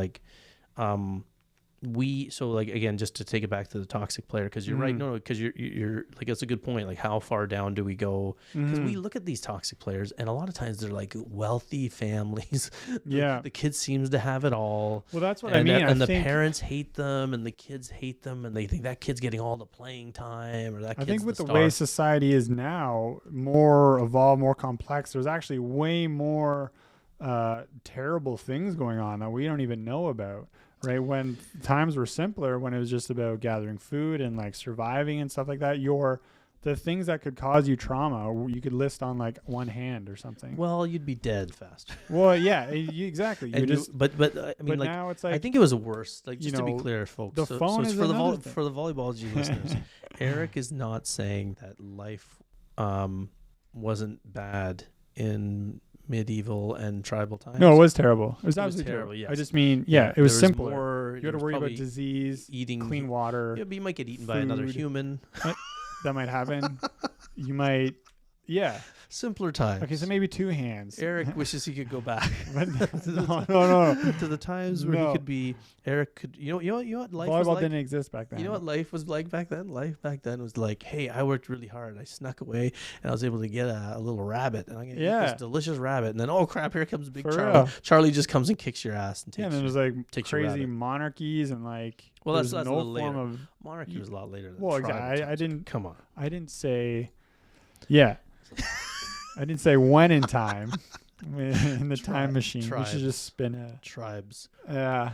so like again, just to take it back to the toxic player, because you're right. No, because you're like, that's a good point. Like, how far down do we go? Because we look at these toxic players, and a lot of times they're like wealthy families. The kid seems to have it all. Well, that's what I mean. And the parents hate them, and the kids hate them, and they think that kid's getting all the playing time, or that kid's I think with the star. way society is now, more evolved, more complex, there's actually way more terrible things going on that we don't even know about. Right, when times were simpler, when it was just about gathering food and like surviving and stuff like that, the things that could cause you trauma, you could list on like one hand or something. Well, you'd be dead fast. Well, yeah, exactly. But I mean, like, now it's like, I think it was worse. Like, just to be clear, folks. The phone is for the another thing. for the Volleyballology listeners, Eric is not saying that life wasn't bad in medieval and tribal times. No, it was terrible. It was absolutely terrible. Yes. I just mean, it was simpler. You had to worry about probably disease, eating clean water. Yeah, but you might get eaten by another human. That might happen. You might, Simpler times. Okay, so maybe two hands. Eric wishes he could go back. No. To the times where he could be. Eric could. You know what life was Volleyball like? didn't exist back then. You know what life was like back then? Life back then was like, hey, I worked really hard. I snuck away, and I was able to get a little rabbit, and I'm gonna eat this delicious rabbit. And then, oh crap, here comes big Charlie. Real. Charlie just comes and kicks your ass and takes. And then there's like crazy monarchies and like. Well, that's no a little form later. of Monarchy was a lot later. Than well, exactly. I didn't. Come on. I didn't say. Yeah. I didn't say when in time. In the time machine, we should just spin a tribes. Yeah.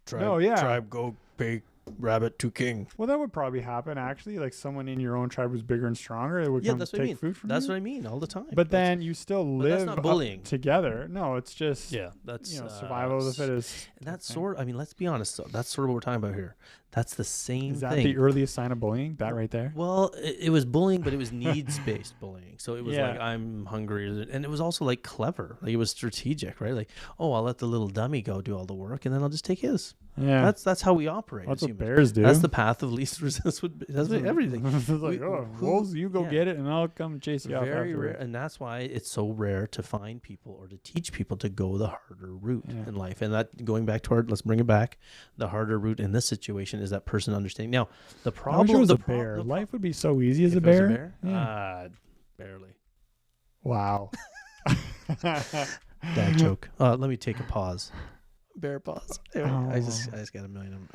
Tribe go pig rabbit to king. Well, that would probably happen actually. Like someone in your own tribe was bigger and stronger. It would come take food from you. That's what I mean all the time. But then you still live that's not bullying. Together. No, it's just that's survival of the fittest. And that's sort. I mean, let's be honest. That's sort of what we're talking about here. That's the same Is that thing. the earliest sign of bullying? That right there? Well, it was bullying, but it was needs-based bullying. So it was like, I'm hungry. And it was also like clever. Like it was strategic, right? Like, oh, I'll let the little dummy go do all the work and then I'll just take his. Yeah. That's how we operate. That's as what humans. bears do. That's the path of least resistance. That's what everything. It's like, wolves, you go get it and I'll come chase you off. Very rare. And that's why it's so rare to find people or to teach people to go the harder route in life. And that, going back toward, let's bring it back, the harder route in this situation is that person understanding. Now, the problem was a bear. Life would be so easy as a bear. Yeah. Barely. Wow. Dad joke. Let me take a pause. Bear pause. Anyway, I just got a million of them.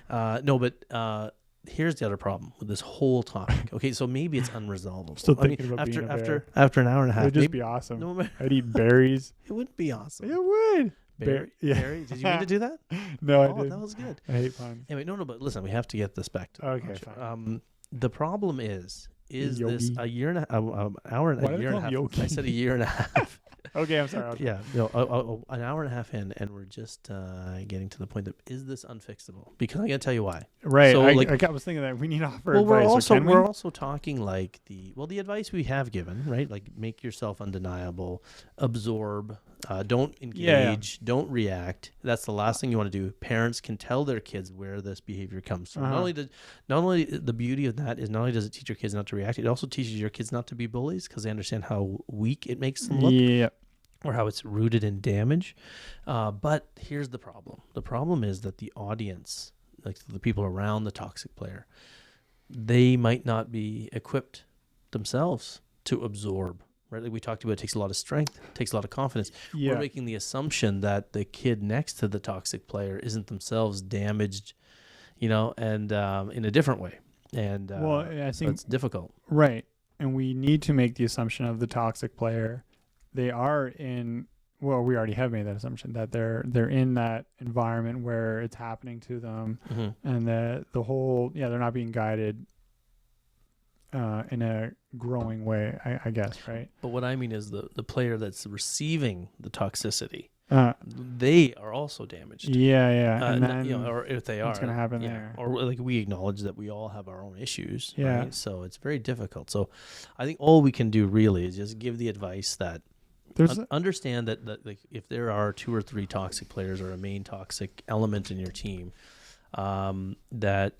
Anyway, no, but here's the other problem with this whole topic. Okay, so maybe it's unresolvable. Still thinking about being a bear. After an hour and a half, it would just be awesome. I'd eat berries. It would be awesome. It would. Berry? Did you mean to do that? No, I didn't. That was good. I hate puns. Anyway, no, but listen, we have to get this back to fine. The problem is Yogi. this a year and an hour and a year and a half? Yogi? I said a year and a half. Okay, I'm sorry. Yeah, no, an hour and a half in, and we're just getting to the point that is this unfixable? Because I'm gonna tell you why. Right. So, I was thinking that we need to offer advice. We're also talking like the advice we have given, right? Like make yourself undeniable, absorb, don't engage, don't react. That's the last thing you want to do. Parents can tell their kids where this behavior comes from. Not only the beauty of that is not only does it teach your kids not to react, it also teaches your kids not to be bullies because they understand how weak it makes them look. Yeah. Or how it's rooted in damage. But here's the problem. The problem is that the audience, like the people around the toxic player, they might not be equipped themselves to absorb. Right? Like we talked about, it takes a lot of strength, it takes a lot of confidence. Yeah. We're making the assumption that the kid next to the toxic player isn't themselves damaged, and in a different way. And I think it's difficult. Right. And we need to make the assumption of the toxic player. They are in, well, we already have made that assumption that they're in that environment where it's happening to them, and the whole, they're not being guided in a growing way, I guess, right? But what I mean is the player that's receiving the toxicity, they are also damaged. And then, or if they are, what's going to happen there? Or like we acknowledge that we all have our own issues. Yeah. Right? So it's very difficult. So I think all we can do really is just give the advice that understand that like if there are 2 or 3 toxic players or a main toxic element in your team, that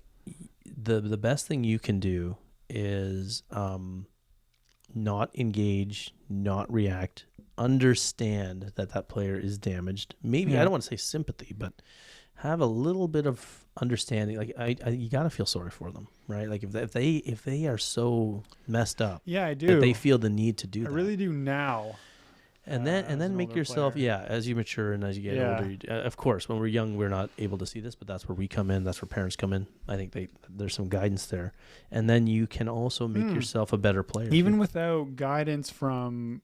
the best thing you can do is not engage, not react, understand that player is damaged. Maybe I don't want to say sympathy, but have a little bit of understanding. Like you gotta feel sorry for them, right? Like if they are so messed up, Yeah, I do. that they feel the need to do that. I really do now. And as then an make older yourself, player. as you mature and as you get older. Of course, when we're young, we're not able to see this, but that's where we come in. That's where parents come in. I think there's some guidance there, and then you can also make yourself a better player. Even without guidance from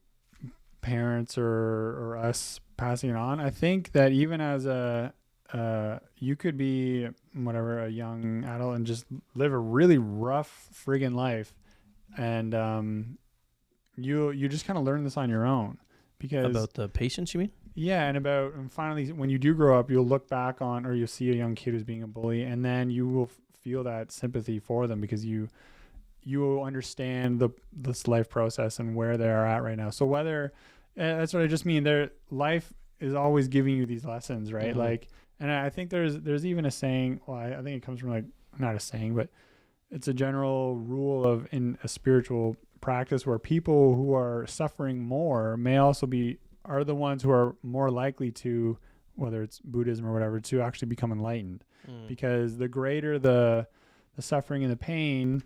parents or us passing it on, I think that even as you could be a young adult and just live a really rough friggin' life, and you just kind of learn this on your own. Because about the patience, you mean? Yeah, and finally, when you do grow up, you'll look back on, or you'll see a young kid who's being a bully, and then you will feel that sympathy for them because you will understand this life process and where they are at right now. So that's what I just mean. Their life is always giving you these lessons, right? Mm-hmm. Like, and I think there's even a saying. Well, I think it comes from like not a saying, but it's a general rule in a spiritual practice where people who are suffering more may also are the ones who are more likely to, whether it's Buddhism or whatever, to actually become enlightened. Because the greater the suffering and the pain,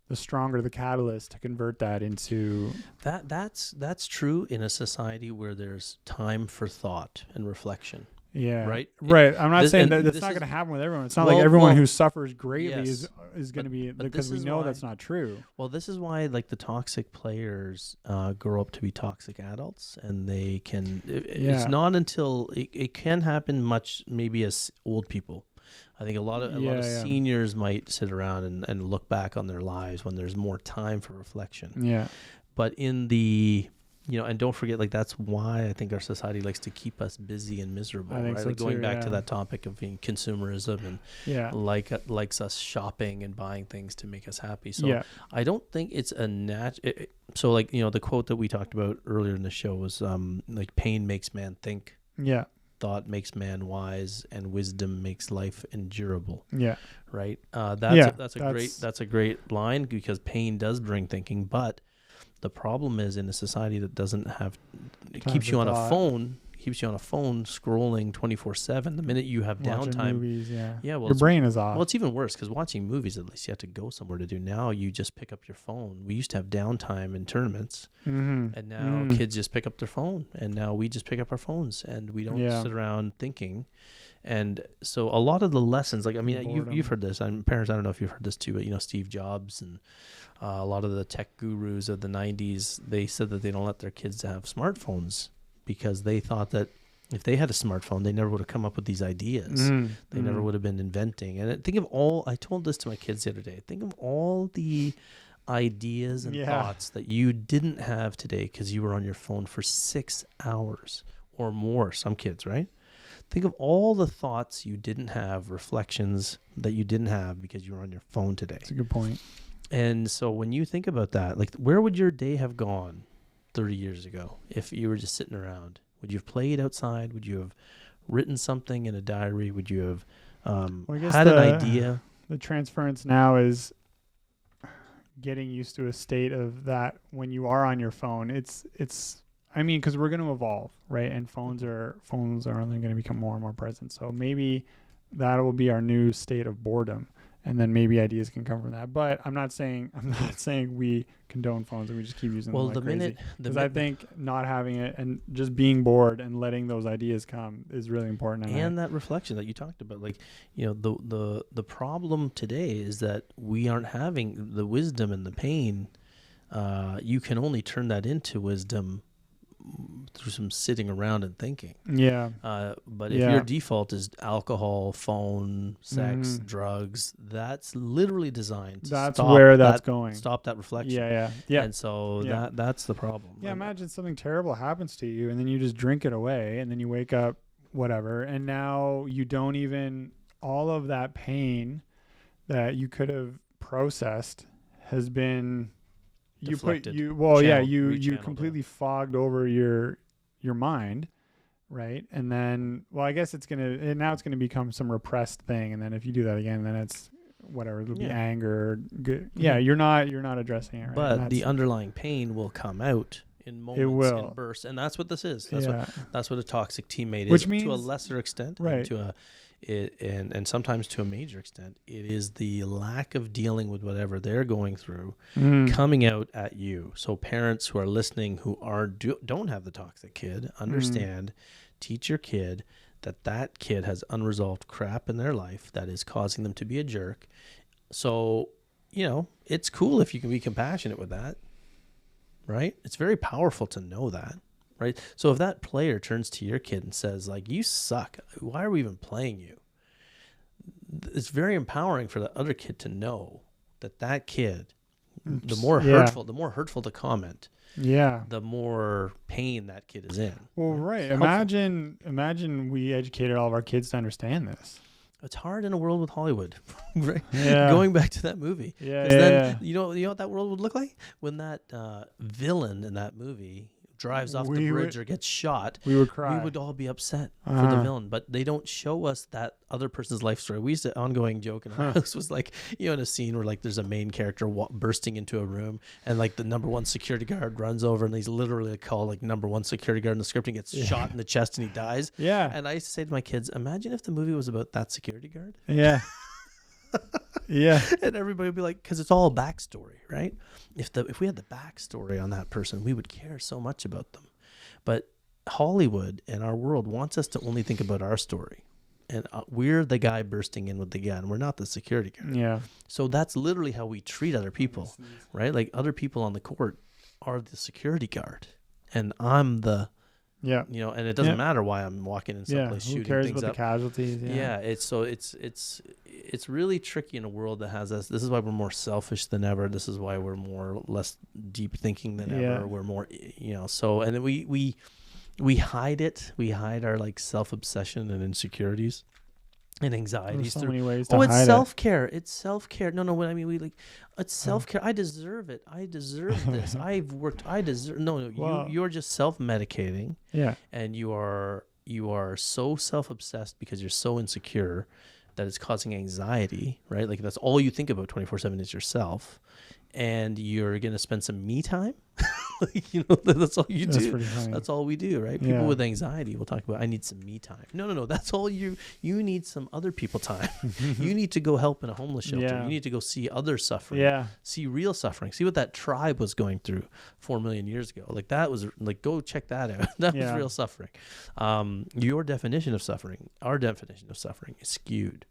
the stronger the catalyst to convert that into that's true in a society where there's time for thought and reflection. Yeah. Right. I'm not saying that that's not going to happen with everyone. It's not like everyone who suffers greatly is going to be, because we know that's not true. Well, this is why like the toxic players grow up to be toxic adults, and they can. It's not until it can happen maybe as old people. I think a lot of seniors might sit around and look back on their lives when there's more time for reflection. Yeah. But in the and don't forget, like that's why I think our society likes to keep us busy and miserable. I think right? so Like going too, back to that topic of being consumerism and likes us shopping and buying things to make us happy. So I don't think it's a so like the quote that we talked about earlier in the show was like pain makes man think. Yeah. Thought makes man wise, and wisdom makes life endurable. Yeah. Right. That's a great line, because pain does bring thinking, but the problem is in a society that doesn't have, it keeps you on a phone scrolling 24/7. The minute you have watching downtime, movies, well, your brain is off. Well, it's even worse because watching movies, at least you have to go somewhere to do. Now you just pick up your phone. We used to have downtime in tournaments, and now kids just pick up their phone, and now we just pick up our phones, and we don't sit around thinking. And so a lot of the lessons, like, I mean, you've heard this. Parents, I don't know if you've heard this too, but Steve Jobs and a lot of the tech gurus of the 90s, they said that they don't let their kids have smartphones because they thought that if they had a smartphone, they never would have come up with these ideas. They never would have been inventing. And I told this to my kids the other day, think of all the ideas and thoughts that you didn't have today because you were on your phone for 6 hours or more, some kids, right? Think of all the thoughts you didn't have, reflections that you didn't have because you were on your phone today. That's a good point. And so when you think about that, like, where would your day have gone 30 years ago if you were just sitting around? Would you have played outside? Would you have written something in a diary? Would you have had an idea? The transference now is getting used to a state of that when you are on your phone. I mean, because we're going to evolve, right? And phones are only going to become more and more present. So maybe that will be our new state of boredom, and then maybe ideas can come from that. But I'm not saying we condone phones and we just keep using them like crazy. Because I think not having it and just being bored and letting those ideas come is really important. And that reflection that you talked about, like, the problem today is that we aren't having the wisdom and the pain. You can only turn that into wisdom through some sitting around and thinking. But if your default is alcohol, phone, sex, drugs, that's literally designed to stop that reflection. And so that's the problem. Imagine something terrible happens to you and then you just drink it away and then you wake up whatever, and now you don't even, all of that pain that you could have processed has been deflected. You completely fogged over your mind, right? And then, well, I guess it's gonna become some repressed thing, and then if you do that again, then it's whatever, it'll be anger. You're not addressing it, right? But the underlying pain will come out in moments, in will. bursts, and that's what this is. That's what a toxic teammate Which is, means, to a lesser extent, right? And sometimes to a major extent. It is the lack of dealing with whatever they're going through coming out at you. So parents who are listening who don't have the toxic kid, understand, teach your kid that kid has unresolved crap in their life that is causing them to be a jerk. So, it's cool if you can be compassionate with that, right? It's very powerful to know that. Right. So if that player turns to your kid and says, like, you suck, why are we even playing you? It's very empowering for the other kid to know that kid, the more hurtful the comment, the more pain that kid is in. Well, right. Imagine we educated all of our kids to understand this. It's hard in a world with Hollywood, right? Yeah. Going back to that movie. Yeah. You know what that world would look like? When that villain in that movie drives off the bridge or gets shot, we would cry. We would all be upset for the villain, but they don't show us that other person's life story. We used to ongoing joke in our house was like, in a scene where like there's a main character bursting into a room and like the number one security guard runs over and he's literally called like number one security guard in the script and gets shot in the chest and he dies. Yeah. And I used to say to my kids, imagine if the movie was about that security guard. Yeah. Yeah. And everybody would be like, because it's all backstory, right? If we had the backstory on that person, we would care so much about them. But Hollywood and our world wants us to only think about our story. And we're the guy bursting in with the gun. We're not the security guard. Yeah. So that's literally how we treat other people, right? Like other people on the court are the security guard. And I'm the... Yeah. And it doesn't matter why I'm walking in someplace shooting things up. Who cares about the casualties? Yeah. It's really tricky in a world that has us. This is why we're more selfish than ever. This is why we're less deep thinking than ever. We're more, so, and then we hide it. We hide our like self-obsession and insecurities and anxieties. There's so many ways to hide it's self-care. It's self-care. No, what I mean, it's self-care. I deserve it. I deserve this. I've worked. I deserve. No, you're just self-medicating. Yeah. And you are so self-obsessed because you're so insecure that it's causing anxiety, right? Like that's all you think about 24/7 is yourself. And you're going to spend some me time. That's all you do. Pretty funny. That's all we do, right? People with anxiety will talk about, I need some me time. No. That's all you need some other people time. You need to go help in a homeless shelter. Yeah. You need to go see others suffering. Yeah. See real suffering. See what that tribe was going through 4 million years ago. Like that was like, go check that out. That was real suffering. Your definition of suffering, our definition of suffering is skewed.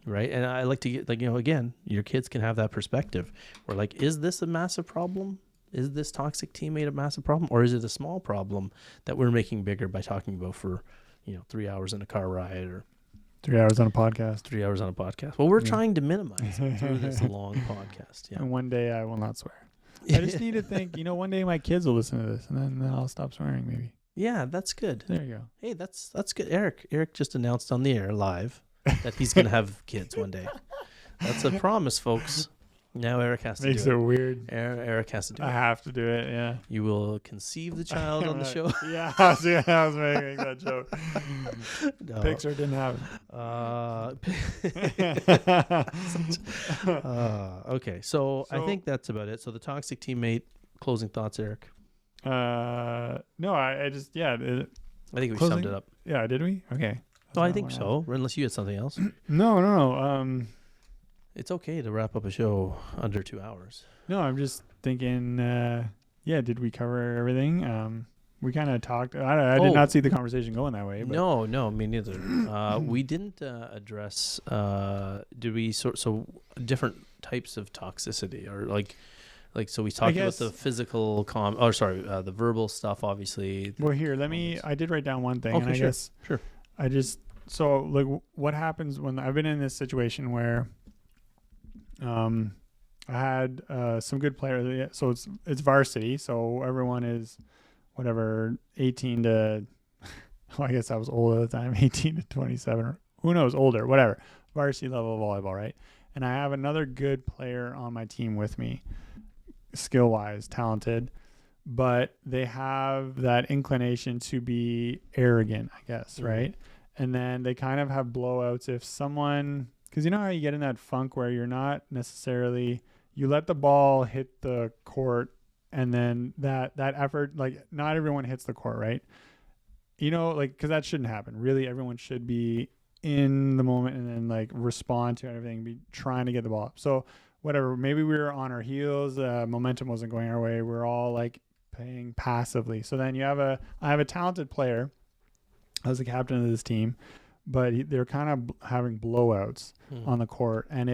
Right. And I like to get like, again, your kids can have that perspective where like, is this a massive problem? Is this toxic teammate a massive problem? Or is it a small problem that we're making bigger by talking about for, 3 hours in a car ride or 3 hours on a podcast? 3 hours on a podcast. Well, we're trying to minimize it through this long podcast. Yeah. And one day I will not swear. I just need to think, one day my kids will listen to this and then I'll stop swearing maybe. Yeah, that's good. There you go. Hey, that's good. Eric just announced on the air live that he's going to have kids one day. That's a promise, folks. Now Eric has to do it. Makes it weird. Eric has to do it. I have to do it, yeah. You will conceive the child on the show. Yeah, I was making that joke. No. Pixar didn't have it. Okay, so I think that's about it. So the toxic teammate, closing thoughts, Eric? No, I just, I think we summed it up. Yeah, did we? Okay. No, I think so, unless you had something else. No. It's okay to wrap up a show under 2 hours. No, I'm just thinking, did we cover everything? We kind of talked. I did not see the conversation going that way. But. No, me neither. We didn't address, did we, so different types of toxicity or like so we talked about the physical the verbal stuff, obviously. Well, here, I did write down one thing. Okay, and I guess so like what happens when I've been in this situation where I had some good players. So it's varsity. So everyone is whatever 18 to, well, I guess I was old at the time, 18 to 27, or who knows, older, whatever, varsity level volleyball, right? And I have another good player on my team with me, skill-wise, talented, but they have that inclination to be arrogant, I guess, right? And then they kind of have blowouts if someone, because you know how you get in that funk where you're not necessarily, you let the ball hit the court and then that effort, like not everyone hits the court, right? You know, like, because that shouldn't happen. Really, everyone should be in the moment and then like respond to everything, be trying to get the ball up. So whatever, maybe we were on our heels, momentum wasn't going our way. We're all like playing passively. So then I have a talented player. I was the captain of this team, but they're kind of having blowouts on the court, and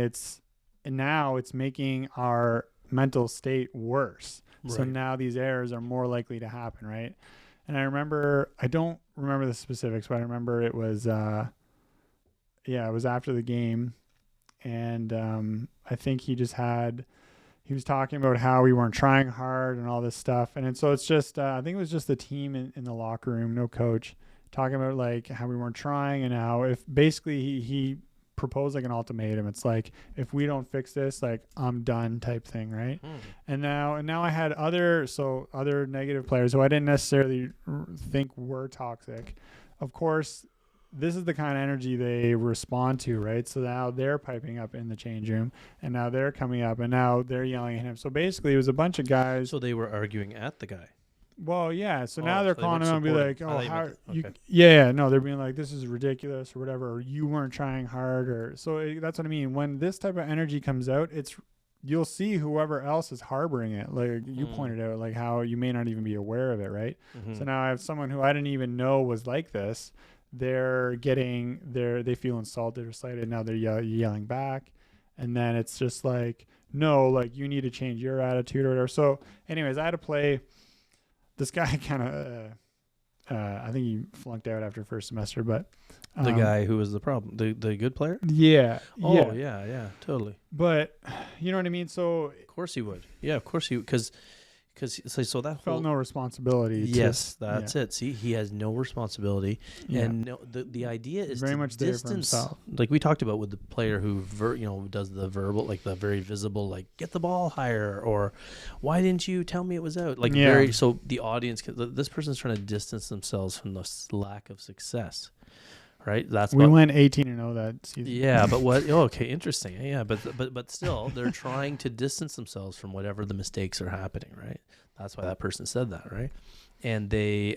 now it's making our mental state worse. Right. So now these errors are more likely to happen, right? And I don't remember the specifics, but I remember it was, it was after the game, and I think he was talking about how we weren't trying hard and all this stuff, and so it's just, I think it was just the team in the locker room, no coach, talking about like how we weren't trying, and how if basically he proposed like an ultimatum. It's like, if we don't fix this, like I'm done type thing, right? And now I had other negative players who I didn't necessarily think were toxic. Of course, this is the kind of energy they respond to, right? So now they're piping up in the change room, and now they're coming up, and now they're yelling at him. So basically it was a bunch of guys. So they were arguing at the guy. Well, yeah. So now they're calling him and be like, "Oh, okay. No, they're being like, this is ridiculous or whatever. Or you weren't trying hard, or so." That's what I mean. When this type of energy comes out, you'll see whoever else is harboring it. Like you pointed out, like how you may not even be aware of it, right? So now I have someone who I didn't even know was like this. They feel insulted or slighted. Now they're yelling back, and then it's just like, no, like you need to change your attitude or whatever. So, anyways, I had to play. This guy kind of, I think he flunked out after first semester, but the guy who was the problem, the good player. Yeah. Oh yeah, totally. But you know what I mean. So of course he would. Yeah, of course he would, because so that felt no responsibility. Yes, that's it. See, he has no responsibility, and the idea is very to much distance, there for himself. Like we talked about with the player who does the verbal, like the very visible, like get the ball higher, or why didn't you tell me it was out? Like so the audience, this person's trying to distance themselves from the lack of success. Right, we went 18-0 that season. Yeah, but what? Oh, okay, interesting. Yeah, but still, they're trying to distance themselves from whatever the mistakes are happening. Right, that's why that person said that. Right, and they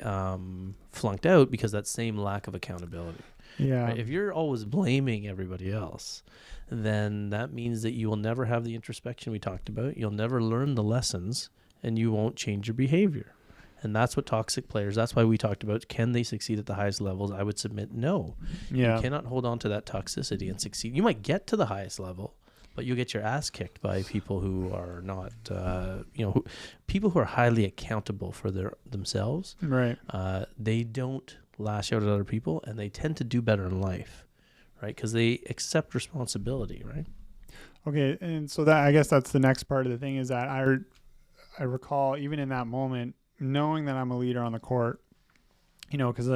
flunked out because that same lack of accountability. Yeah. Right? If you're always blaming everybody else, then that means that you will never have the introspection we talked about. You'll never learn the lessons, and you won't change your behavior. And that's what toxic players, that's why we talked about, can they succeed at the highest levels? I would submit no. Yeah. You cannot hold on to that toxicity and succeed. You might get to the highest level, but you'll get your ass kicked by people who are not, people who are highly accountable for themselves. Right. They don't lash out at other people, and they tend to do better in life, right? Because they accept responsibility, right? Okay, and so that, I guess that's the next part of the thing, is that I recall even in that moment, knowing that I'm a leader on the court, because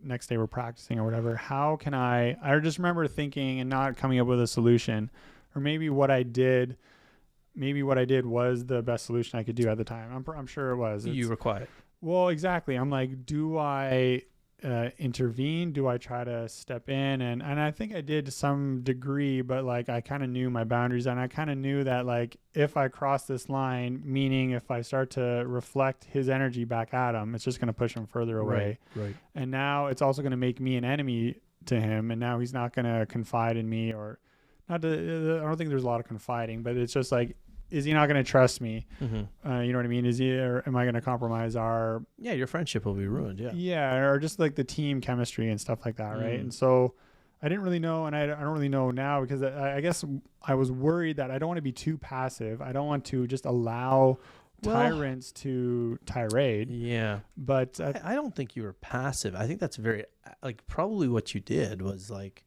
next day we're practicing or whatever, how can I just remember thinking and not coming up with a solution, or maybe what I did was the best solution I could do at the time. I'm sure it was. You were quiet. Well, exactly. I'm like, do I intervene? Do I try to step in? And I think I did to some degree, but like I kind of knew my boundaries, and I kind of knew that like if I cross this line, meaning if I start to reflect his energy back at him, it's just going to push him further away. Right. And now it's also going to make me an enemy to him, and now he's not going to confide in me, or not. I don't think there's a lot of confiding, but it's just like, is he not going to trust me? Mm-hmm. You know what I mean? Is he, or am I going to compromise our... Yeah, your friendship will be ruined, yeah. Yeah, or just like the team chemistry and stuff like that, right? And so I didn't really know, and I don't really know now, because I guess I was worried that I don't want to be too passive. I don't want to just allow tyrants to tirade. Yeah. But... I don't think you were passive. I think that's very... Like, probably what you did was like...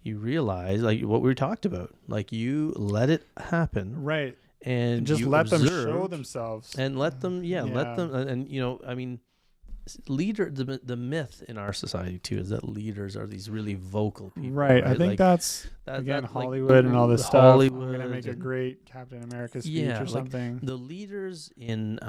You realize, like what we talked about, like you let it happen, right? And just you let them show themselves, and let them, let them, and I mean, the myth in our society too is that leaders are these really vocal people, right? I think like, that's again Hollywood, like, and all this stuff. I'm gonna make a great Captain America speech or something. Like the leaders in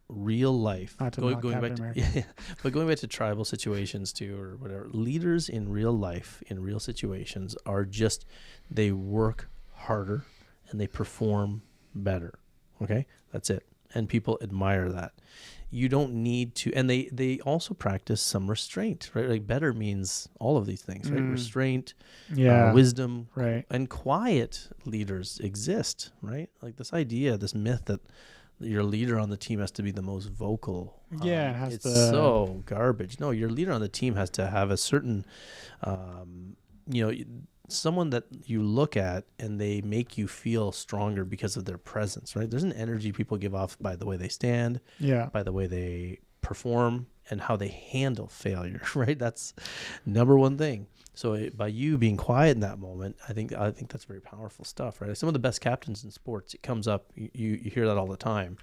real life, going back to, but going back to tribal situations too, or whatever. Leaders in real life, in real situations, are just, they work harder and they perform better. Okay, that's it. and people admire that. You don't need to, and they also practice some restraint, right? Like better means all of these things, right? Restraint, wisdom, right, and quiet leaders exist, right? Like this idea, this myth that your leader on the team has to be the most vocal. It's so garbage. No, your leader on the team has to have a certain, someone that you look at and they make you feel stronger because of their presence, right? There's an energy people give off by the way they stand, by the way they perform, and how they handle failure, right? That's number one thing. So by you being quiet in that moment, I think that's very powerful stuff, right? Some of the best captains in sports, it comes up, you hear that all the time.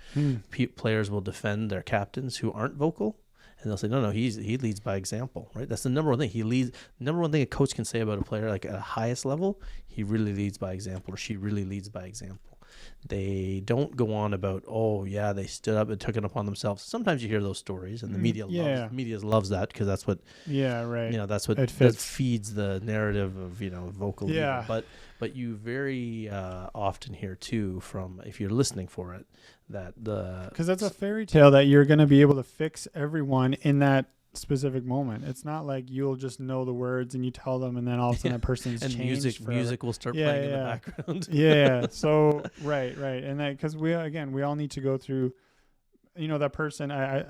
Players will defend their captains who aren't vocal. And they'll say, no, he leads by example, right? That's the number one thing. Number one thing a coach can say about a player, like at the highest level, he really leads by example, or she really leads by example. They don't go on about, they stood up and took it upon themselves. Sometimes you hear those stories, and the media loves that because that's what that's what that feeds the narrative of vocal leader. But you very often hear too from, if you're listening for it, that because that's a fairy tale that you're going to be able to fix everyone in that specific moment. It's not like you'll just know the words and you tell them, and then all of a sudden that person's and changed. Music will start playing in the background. So right, and that because we all need to go through. That person. I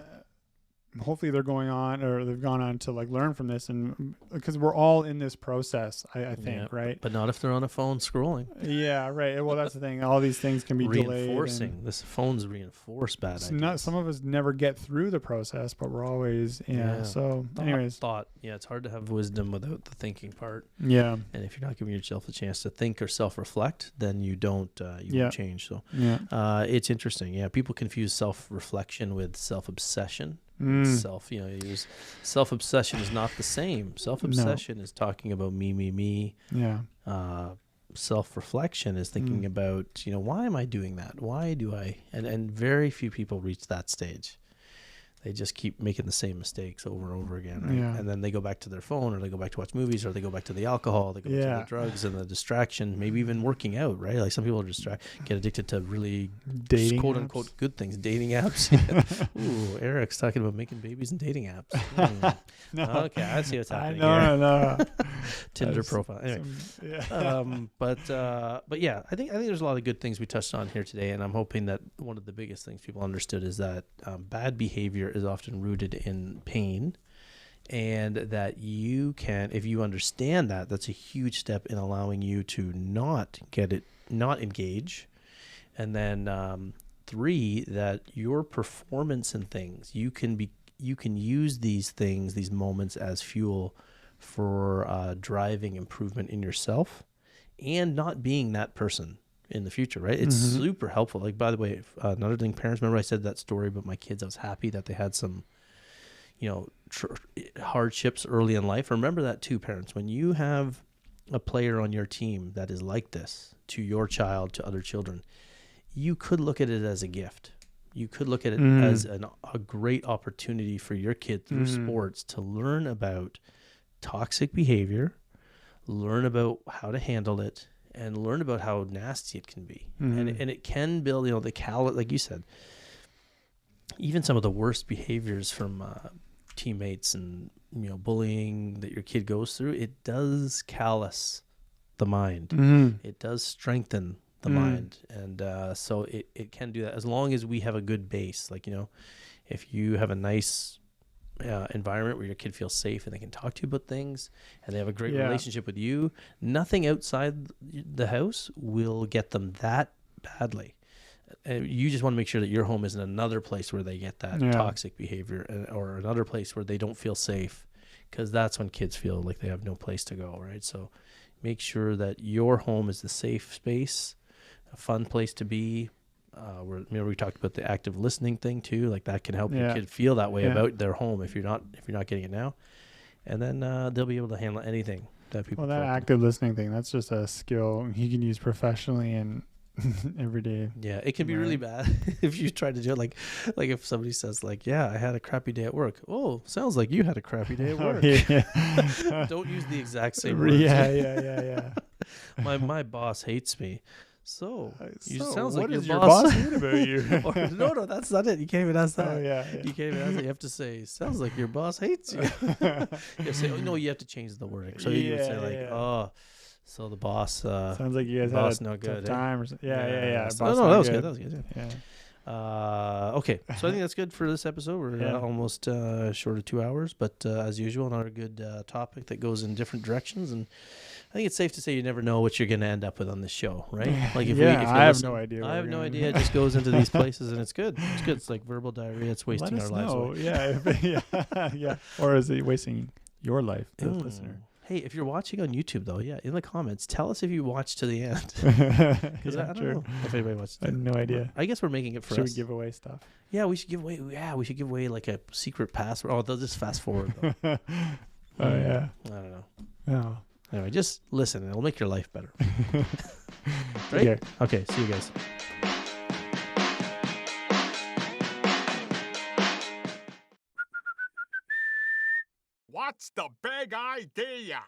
hopefully they're going on, or they've gone on to like learn from this, and because we're all in this process, I think, right? But not if they're on a phone scrolling. Yeah, right. Well, that's the thing. All these things can be reinforcing. This phones reinforce bad ideas. Some of us never get through the process, but we're always So, anyways, it's hard to have wisdom without the thinking part. Yeah, and if you're not giving yourself a chance to think or self-reflect, then you don't. You won't change. So, it's interesting. Yeah, people confuse self-reflection with self-obsession. Self-obsession is not the same. Self-obsession is talking about me. Self-reflection is thinking about, why am I doing that? Why do I? And very few people reach that stage. They just keep making the same mistakes over and over again, right? And then they go back to their phone, or they go back to watch movies, or they go back to the alcohol, they go back to the drugs and the distraction, maybe even working out, right? Like some people get addicted to really dating quote apps. Unquote good things, dating apps. Ooh, Eric's talking about making babies and dating apps. No. Okay, I see what's happening. No. Tinder profile. Anyway, but yeah, I think there's a lot of good things we touched on here today, and I'm hoping that one of the biggest things people understood is that bad behavior is often rooted in pain, and that you can, if you understand that, that's a huge step in allowing you to not engage. And then 3, that your performance in things, you can use these things, these moments, as fuel for driving improvement in yourself and not being that person in the future, right? It's super helpful. Like, by the way, another thing, parents, remember I said that story about my kids? I was happy that they had some, hardships early in life. Remember that too, parents. When you have a player on your team that is like this to your child, to other children, you could look at it as a gift. You could look at it as a great opportunity for your kid through sports to learn about toxic behavior, learn about how to handle it, and learn about how nasty it can be. And it can build, like you said, even some of the worst behaviors from teammates and, bullying that your kid goes through, it does callous the mind. It does strengthen the mind. And so it can do that as long as we have a good base. Like, if you have a nice environment where your kid feels safe and they can talk to you about things and they have a great relationship with you, nothing outside the house will get them that badly. You just want to make sure that your home isn't another place where they get that toxic behavior, or another place where they don't feel safe, because that's when kids feel like they have no place to go, right? So make sure that your home is the safe space, a fun place to be. Remember we talked about the active listening thing too. Like that can help your kid feel that way about their home if you're not getting it now, and then they'll be able to handle anything that people. Well, that active listening thing, that's just a skill you can use professionally and every day. Yeah, it can be really bad if you try to do it. Like if somebody says like, "Yeah, I had a crappy day at work." Oh, sounds like you had a crappy day at work. Don't use the exact same words. Yeah. My boss hates me. So, So sounds like what your does your boss. boss hate about you? No, that's not it. You can't even ask that. Oh yeah. You can't even ask it. You have to say, sounds like your boss hates you. You say, oh, no, you have to change the wording. So you would say like, Yeah. oh, so the boss. Sounds like you guys boss had a no tough good, eh? time or something. Yeah. So, Boss no, not that was good. good. That was good. Yeah. Okay, so I think that's good for this episode. We're Yeah. almost short of 2 hours, but as usual, another good topic that goes in different directions. And I think it's safe to say you never know what you're going to end up with on this show, right? Like if Yeah, if you I have listen- no idea. I have no idea. It just goes into these places, and it's good. It's good. It's like verbal diarrhea. It's wasting Let our us lives know. away. Yeah. Or is it wasting your life, the Mm. listener? Hey, if you're watching on YouTube, though, yeah, in the comments, tell us if you watched to the end. Because I don't know if anybody watched. I had no idea. I guess we're making it for Should us. we give away stuff? Yeah, we should give away. Yeah, we should give away like a secret password. Oh, they'll just fast forward. Though. Oh yeah. I don't know. Oh. Anyway, just listen. It'll make your life better. Right? Right? Okay. See you guys. What's the big idea?